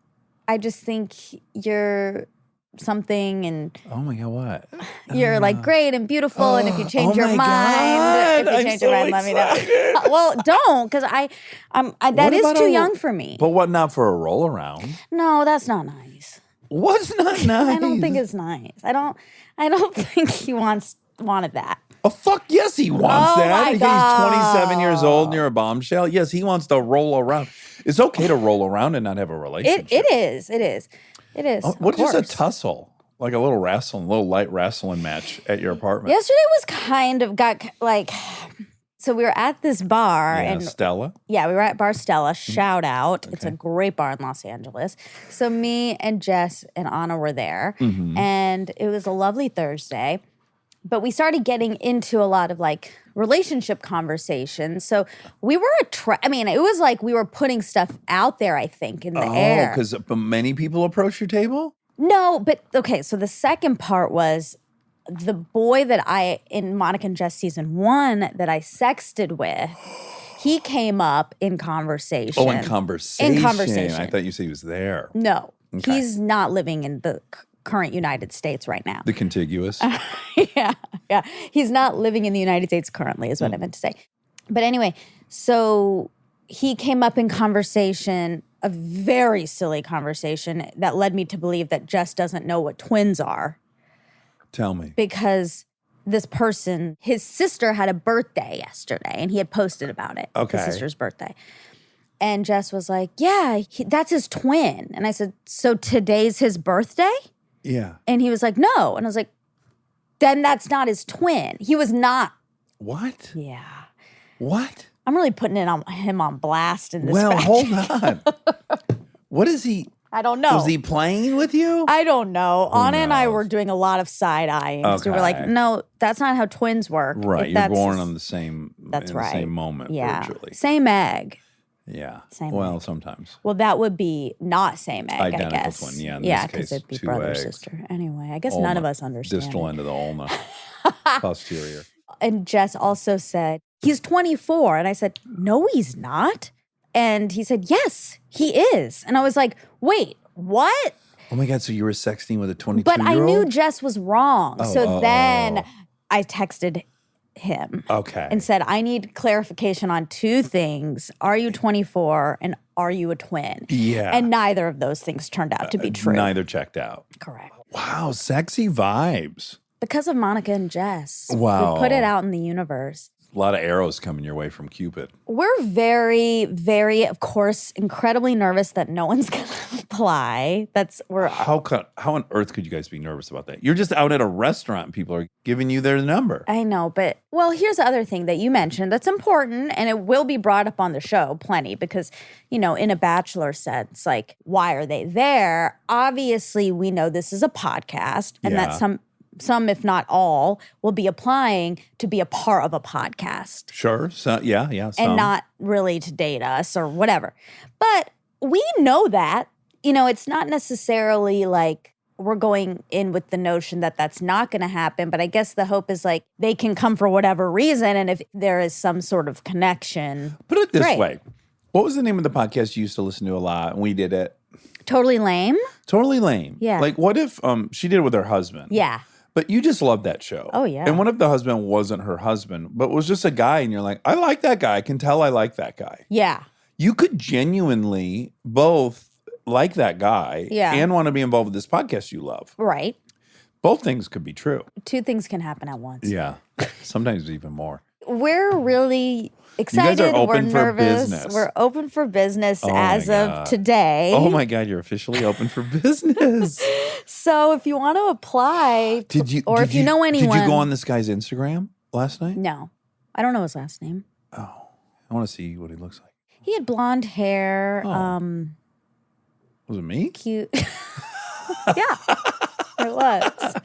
I just think you're something and Oh my God, what? you're like great and beautiful. And if you change Oh your my mind, God, if you I'm change so your mind, let me know. excited. Well, don't, because that What is about too a- young for me. But what, not for a roll around? No, that's not nice. What's not nice? I don't think it's nice. I don't think he wanted that. Oh, fuck yes, he wants Oh that. my He's God. 27 years old and you're a bombshell. Yes, he wants to roll around. It's okay to roll around and not have a relationship. It is. Oh, of what is a course. tussle? Like a little light wrestling match at your apartment. Yesterday was kind of so we were at this bar Yeah, and Stella. yeah, we were at Bar Stella. Shout out. It's a great bar in Los Angeles. So me and Jess and Anna were there and it was a lovely Thursday. But we started getting into a lot of relationship conversations. So we were it was like we were putting stuff out there, I think, in the air. because many people approach your table? No, but okay, so the second part was the boy that in Monica and Jess season 1 that I sexted with, he came up in conversation. Oh, in conversation. In conversation. I thought you said he was there. No, Okay. he's not living in the current United States right now. The contiguous. yeah. He's not living in the United States currently is what I meant to say. But anyway, so he came up in conversation, a very silly conversation that led me to believe that Jess doesn't know what twins are Tell me. because this person, his sister had a birthday yesterday and he had posted about it. Okay. His sister's birthday. And Jess was like, yeah, that's his twin. And I said, so today's his birthday? Yeah. And he was like, no. And I was like, then that's not his twin. He was not. What? Yeah. What? I'm really putting him on blast in this. Well, fact. hold on. What is he? I don't know. Was he playing with you? I don't know. Anna and I knows? were doing a lot of side eyeing. So we're like, Okay. no, that's not how twins work. Right. If You're that's born his- on the same That's in right. the same moment Yeah. virtually. Same egg. Yeah. Same well, egg. sometimes. Well, that would be not same egg, Identical I guess. twin, yeah, in yeah, this because case, it'd be two brother eggs. sister. Anyway, I guess none of us understand. Distal it. end of the ulna. Posterior. And Jess also said, he's 24. And I said, no, he's not. And he said, yes, he is. And I was like, wait, what? Oh my God. So you were sexting with a 22-year-old? But I knew Jess was wrong. So then oh. I texted him Okay. and said, I need clarification on 2 things. Are you 24 and are you a twin? Yeah. And neither of those things turned out to be true. Neither checked out. Correct. Wow. Sexy vibes. Because of Monica and Jess. Wow. We put it out in the universe. A lot of arrows coming your way from Cupid. We're very, very, of course, incredibly nervous that no one's going to apply. How on earth could you guys be nervous about that? You're just out at a restaurant and people are giving you their number. I know, but, well, here's the other thing that you mentioned that's important, and it will be brought up on the show plenty because, in a Bachelor sense, like, why are they there? Obviously, we know this is a podcast and that some, if not all, will be applying to be a part of a podcast. Sure. So, yeah. Some. And not really to date us or whatever. But we know that. It's not necessarily like we're going in with the notion that that's not going to happen. But I guess the hope is like they can come for whatever reason. And if there is some sort of connection. Put it this way. What was the name of the podcast you used to listen to a lot? And we did it. Totally Lame? Totally Lame. Yeah. Like, what if she did it with her husband? Yeah. But you just loved that show. Oh, yeah. And what if the husband wasn't her husband, but was just a guy and you're like, I like that guy. I can tell I like that guy. Yeah. You could genuinely both like that guy and want to be involved with this podcast you love. Right. Both things could be true. Two things can happen at once. Yeah. Sometimes even more. We're really excited. You guys are open We're for nervous. business. We're open for business as my of God. today. Oh my God, you're officially open for business. So if you want to apply, Did you know anyone. Did you go on this guy's Instagram last night? No. I don't know his last name. Oh, I want to see what he looks like. He had blonde hair. Oh. Was it me? Cute. Yeah, it was.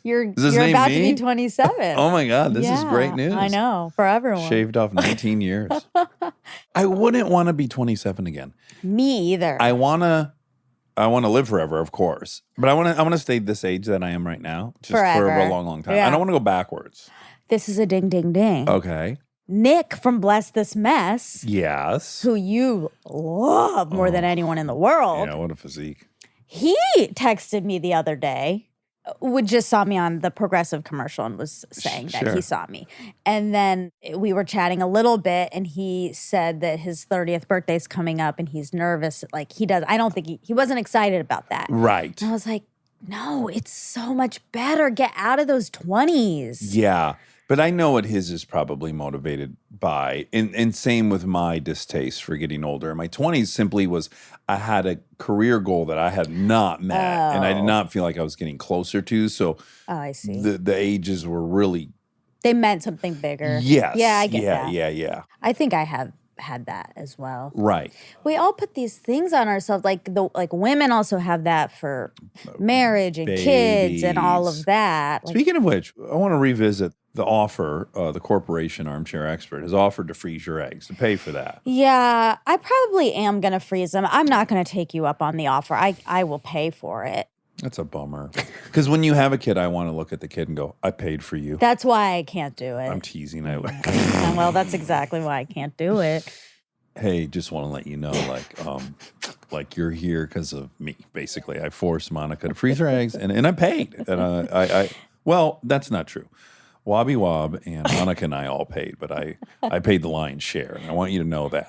You're his name about me? to be 27. Oh my God, this is great news. I know, for everyone. Shaved off 19 years. I wouldn't want to be 27 again. Me either. I want to live forever, of course. But I want to stay this age that I am right now just for Forever. a long, long time. Yeah. I don't want to go backwards. This is a ding, ding, ding. Okay. Nick from Bless This Mess, Yes. who you love more than anyone in the world. Yeah, what a physique. He texted me the other day, just saw me on the Progressive commercial and was saying that Sure. he saw me. And then we were chatting a little bit and he said that his 30th birthday's coming up and he's nervous. Like I don't think he wasn't excited about that. Right. And I was like, no, it's so much better. Get out of those 20s. Yeah. But I know what his is probably motivated by. And same with my distaste for getting older. In my 20s simply was I had a career goal that I had not met. And I did not feel like I was getting closer to. So I see. the ages were really. They meant something bigger. Yes. Yeah, I get that. Yeah. I think I have had that as well. Right. We all put these things on ourselves. Like women also have that for marriage and kids and all of that. Like, Speaking of which, I want to revisit the offer. The corporation Armchair Expert has offered to freeze your eggs, to pay for that. yeah, I probably am going to freeze them. I'm not going to take you up on the offer. I will pay for it. That's a bummer. Because when you have a kid, I want to look at the kid and go, I paid for you. That's why I can't do it. I'm teasing. Well, that's exactly why I can't do it. Hey, just want to let you know, like you're here because of me. Basically, I forced Monica to freeze her eggs, and I paid. And well, that's not true. Wobby Wob and Monica and I all paid, but I paid the lion's share, and I want you to know that.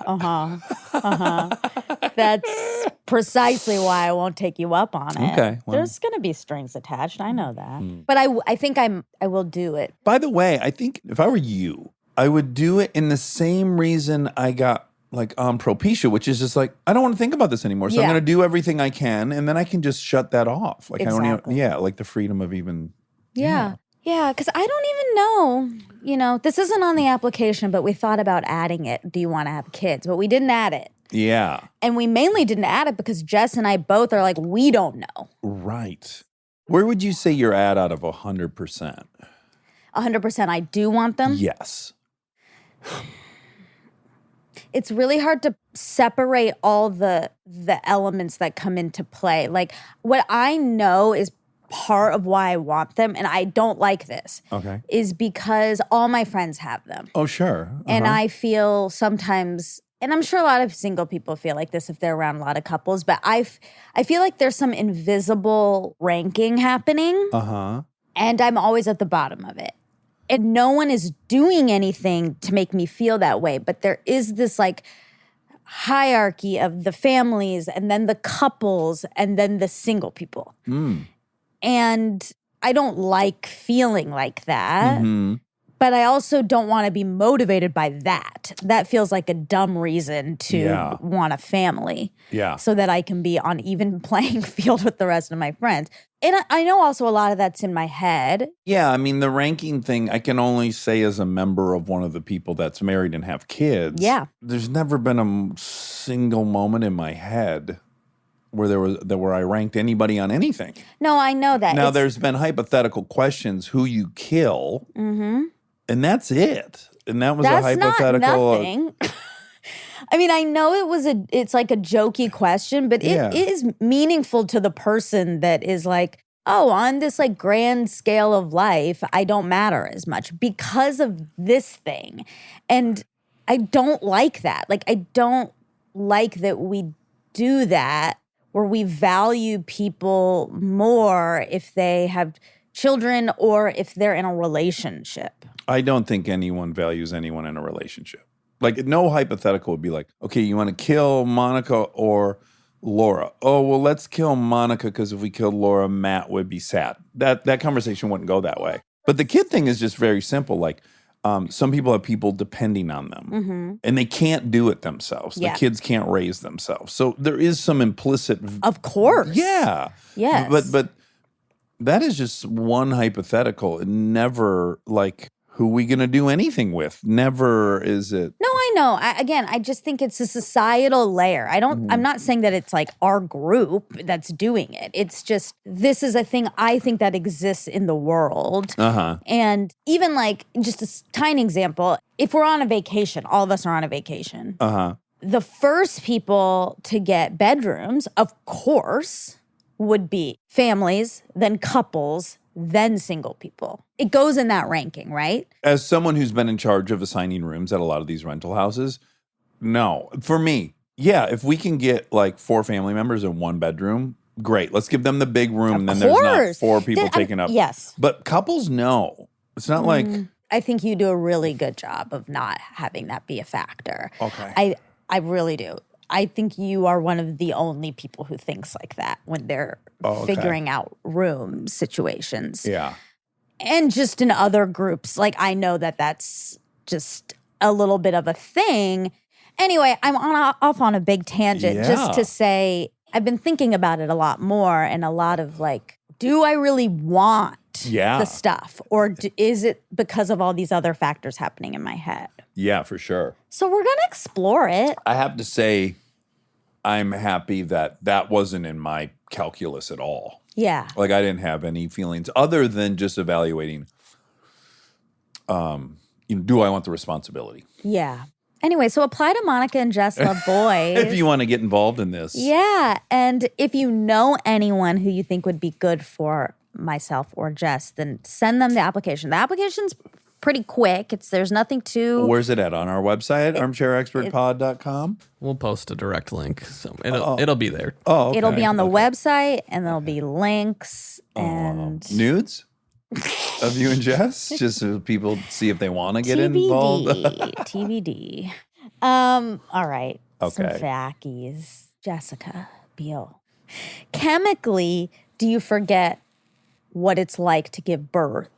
That's precisely why I won't take you up on it. Okay, well. There's going to be strings attached. I know that. But I think I will do it. By the way, I think if I were you, I would do it in the same reason I got Propecia, which is just like, I don't want to think about this anymore. So I'm going to do everything I can, and then I can just shut that off. Like Exactly. I don't even, like the freedom of even. Yeah. Yeah, because I don't even know, this isn't on the application, but we thought about adding it. Do you want to have kids? But we didn't add it. Yeah. And we mainly didn't add it because Jess and I both are like, we don't know. Right. Where would you say you're at out of 100%? 100% I do want them. Yes. It's really hard to separate all the elements that come into play. Like what I know is part of why I want them, and I don't like this, is because all my friends have them. Oh, sure. And I feel sometimes, and I'm sure a lot of single people feel like this if they're around a lot of couples, but I feel like there's some invisible ranking happening, and I'm always at the bottom of it. And no one is doing anything to make me feel that way, but there is this like hierarchy of the families and then the couples and then the single people. And I don't like feeling like that. Mhm. But I also don't want to be motivated by that. That feels like a dumb reason to Yeah. want a family. Yeah. So that I can be on even playing field with the rest of my friends. And I know also a lot of that's in my head. Yeah, I mean, the ranking thing, I can only say as a member of one of the people that's married and have kids. Yeah. There's never been a single moment in my head where I ranked anybody on anything. No, I know that. Now, there's been hypothetical questions, who you kill, and that's it. And that was That's a hypothetical. not nothing. I mean, I know it's like a jokey question, but it is meaningful to the person that is like, oh, on this like grand scale of life, I don't matter as much because of this thing. And I don't like that. Like, I don't like that we do that where we value people more if they have children or if they're in a relationship. I don't think anyone values anyone in a relationship. Like, no hypothetical would be like, okay, you want to kill Monica or Laura? Oh, well, let's kill Monica because if we killed Laura, Matt would be sad. That conversation wouldn't go that way. But the kid thing is just very simple. Like, some people have people depending on them, and they can't do it themselves. Yeah. The kids can't raise themselves. So there is some implicit. Of course. Yeah. Yes. But that is just one hypothetical. It never, like, who we going to do anything with? Never is it. No, I know. I just think it's a societal layer. I'm not saying that it's like our group that's doing it. It's just, this is a thing I think that exists in the world. And even like, just a tiny example, if we're on a vacation, all of us are on a vacation. The first people to get bedrooms, of course, would be families, then couples, then single people. It goes in that ranking, right? As someone who's been in charge of assigning rooms at a lot of these rental houses, no. For me, yeah, if we can get like 4 family members in 1 bedroom, great. Let's give them the big room, and then there's not 4 people taking up. Yes. But couples, no. It's not like. I think you do a really good job of not having that be a factor. Okay. I really do. I think you are one of the only people who thinks like that when they're figuring out room situations. Yeah. And just in other groups, like I know that that's just a little bit of a thing. Anyway, I'm off on a big tangent just to say I've been thinking about it a lot more, and a lot of like, do I really want the stuff, or is it because of all these other factors happening in my head? Yeah, for sure. So we're going to explore it. I have to say, I'm happy that wasn't in my calculus at all. Yeah. Like, I didn't have any feelings other than just evaluating, do I want the responsibility? Yeah. Anyway, so apply to Monica and Jess Love Boys. If you want to get involved in this. Yeah. And if you know anyone who you think would be good for myself or Jess, then send them the application. The application's pretty quick. There's nothing to. Where's it at? On our website, armchairexpertpod.com? We'll post a direct link. So it'll be there. Oh, okay. It'll be on the website, and there'll be links and nudes of you and Jess, just so people see if they want to get involved. TBD. All right. Some Okay. vackies. Jessica Biel. Chemically, do you forget what it's like to give birth?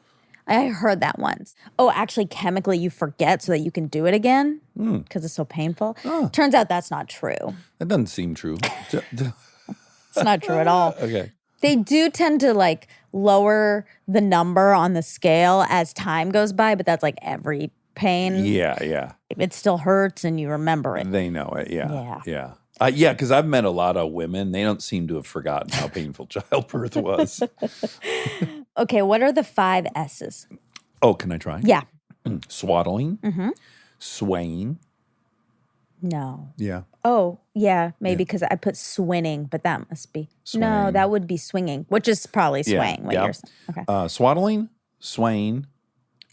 I heard that once. Oh, actually, chemically, you forget so that you can do it again because it's so painful. Turns out that's not true. That doesn't seem true. It's not true at all. Okay. They do tend to like lower the number on the scale as time goes by, but that's like every pain. Yeah. It still hurts and you remember it. They know it. Yeah. Yeah, because I've met a lot of women. They don't seem to have forgotten how painful childbirth was. Okay, what are the 5 S's? Oh, can I try? Yeah. Swaddling. Swaying. No. Yeah. Oh, yeah, maybe because I put swinning, but that must be. No, Swaying. that would be swinging, which is probably swaying. What you're saying. Okay. Swaddling, swaying,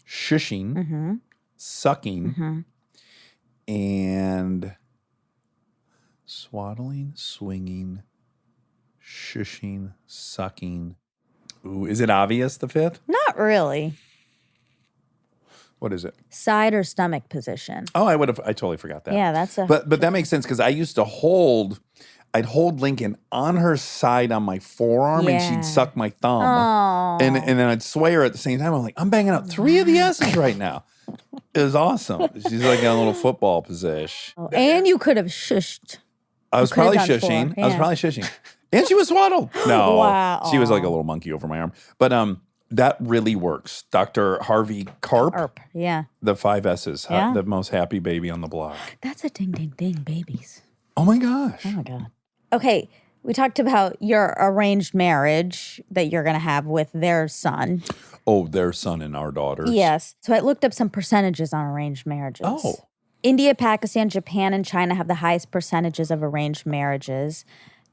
shushing, sucking, and swaddling, swinging, shushing, sucking. Ooh, is it obvious, the 5th? Not really. What is it? Side or stomach position. Oh, I totally forgot that. Yeah, that's a. But that makes sense because I used to hold I'd hold Lincoln on her side on my forearm and Yeah. she'd suck my thumb. Oh. And then I'd sway her at the same time. I'm like, I'm banging out 3 of the S's right now. It was awesome. She's like in a little football position. Oh, and you could have shushed. I was You could've probably done shushing. 4, I was yeah. probably shushing. And she was swaddled. No. Wow. She was like a little monkey over my arm. But that really works. Dr. Harvey Karp, Yeah. the 5 S's, Yeah. the most happy baby on the block. That's a ding, ding, ding, babies. Oh my gosh. Oh my God. Okay. We talked about your arranged marriage that you're going to have with their son. Oh, their son and our daughters. Yes. So I looked up some percentages on arranged marriages. Oh. India, Pakistan, Japan, and China have the highest percentages of arranged marriages.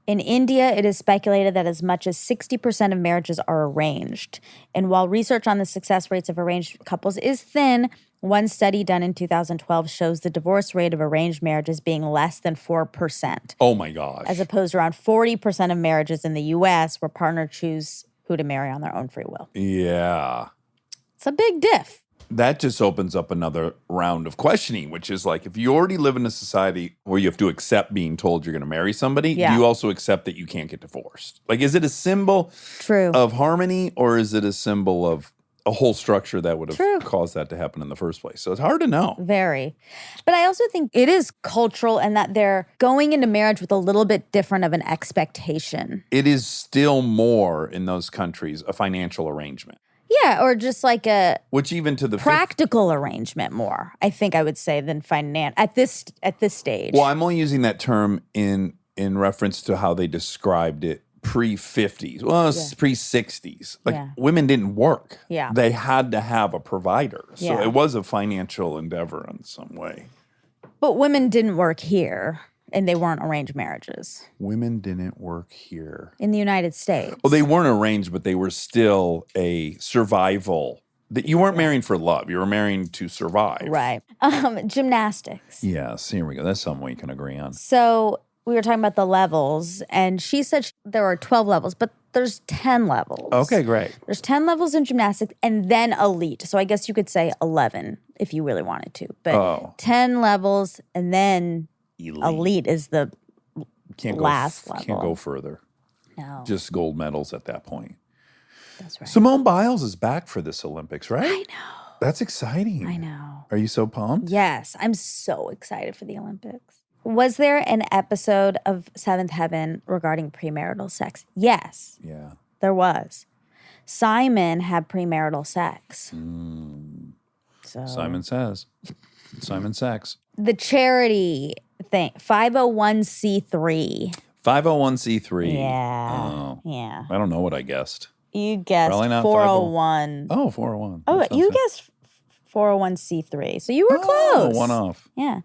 In India, it is speculated that as much as 60% of marriages are arranged. And while research on the success rates of arranged couples is thin, one study done in 2012 shows the divorce rate of arranged marriages being less than 4%, Oh my gosh. as opposed to around 40% of marriages in the U.S. where partners choose who to marry on their own free will. Yeah. It's a big diff. That just opens up another round of questioning, which is like, if you already live in a society where you have to accept being told you're going to marry somebody, Yeah. do you also accept that you can't get divorced? Like, is it a symbol True. of harmony, or is it a symbol of a whole structure that would have True. caused that to happen in the first place? So it's hard to know. Very. But I also think it is cultural and that they're going into marriage with a little bit different of an expectation. It is still more in those countries a financial arrangement, Yeah, or just like a which even to the practical arrangement more, I think I would say, than at this stage. Well, I'm only using that term in reference to how they described it pre-50s. Well, it's pre-60s. Like, Yeah. women didn't work. Yeah. They had to have a provider. So Yeah. it was a financial endeavor in some way. But women didn't work here, and they weren't arranged marriages Women didn't work here. in the United States. Well, they weren't arranged, but they were still a survival. That you weren't marrying for love. You were marrying to survive. Right. Gymnastics. Yes, here we go. That's something we can agree on. So we were talking about the levels, and she said there were 12 levels, but there's 10 levels. Okay, great. There's 10 levels in gymnastics and then elite. So I guess you could say 11 if you really wanted to. But 10 levels and then elite is the last level. Can't go further. No. Just gold medals at that point. That's right. Simone Biles is back for this Olympics, right? I know. That's exciting. I know. Are you so pumped? Yes, I'm so excited for the Olympics. Was there an episode of Seventh Heaven regarding premarital sex? Yes, Yeah. there was. Simon had premarital sex. So Simon says. Simon Sachs. the charity thing, 501c3. 501c3. Yeah. Oh. Yeah. I don't know what I guessed. You guessed Probably not 401. Oh, 401. Oh, That sounds you good. guessed 401c3. So you were Oh, close. one off. Yeah.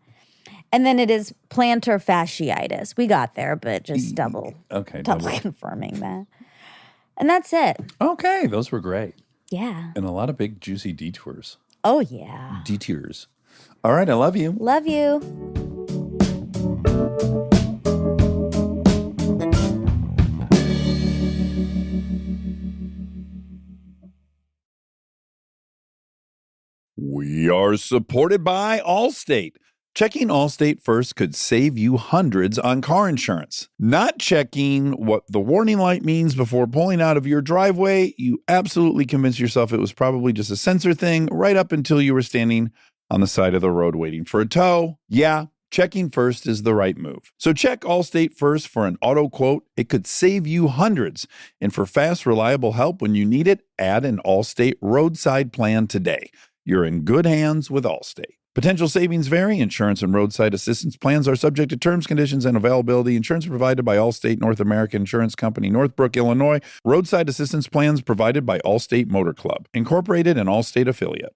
And then it is plantar fasciitis. We got there, but just double Okay, confirming that. And that's it. Okay, those were great. Yeah. And a lot of big, juicy detours. Oh, yeah. Detours. All right, I love you. Love you. We are supported by Allstate. Checking Allstate first could save you hundreds on car insurance. Not checking what the warning light means before pulling out of your driveway, you absolutely convinced yourself it was probably just a sensor thing right up until you were standing on the side of the road waiting for a tow. Yeah, checking first is the right move. So check Allstate first for an auto quote. It could save you hundreds. And for fast, reliable help when you need it, add an Allstate roadside plan today. You're in good hands with Allstate. Potential savings vary. Insurance and roadside assistance plans are subject to terms, conditions, and availability. Insurance provided by Allstate North American Insurance Company, Northbrook, Illinois. Roadside assistance plans provided by Allstate Motor Club, Incorporated, an Allstate affiliate.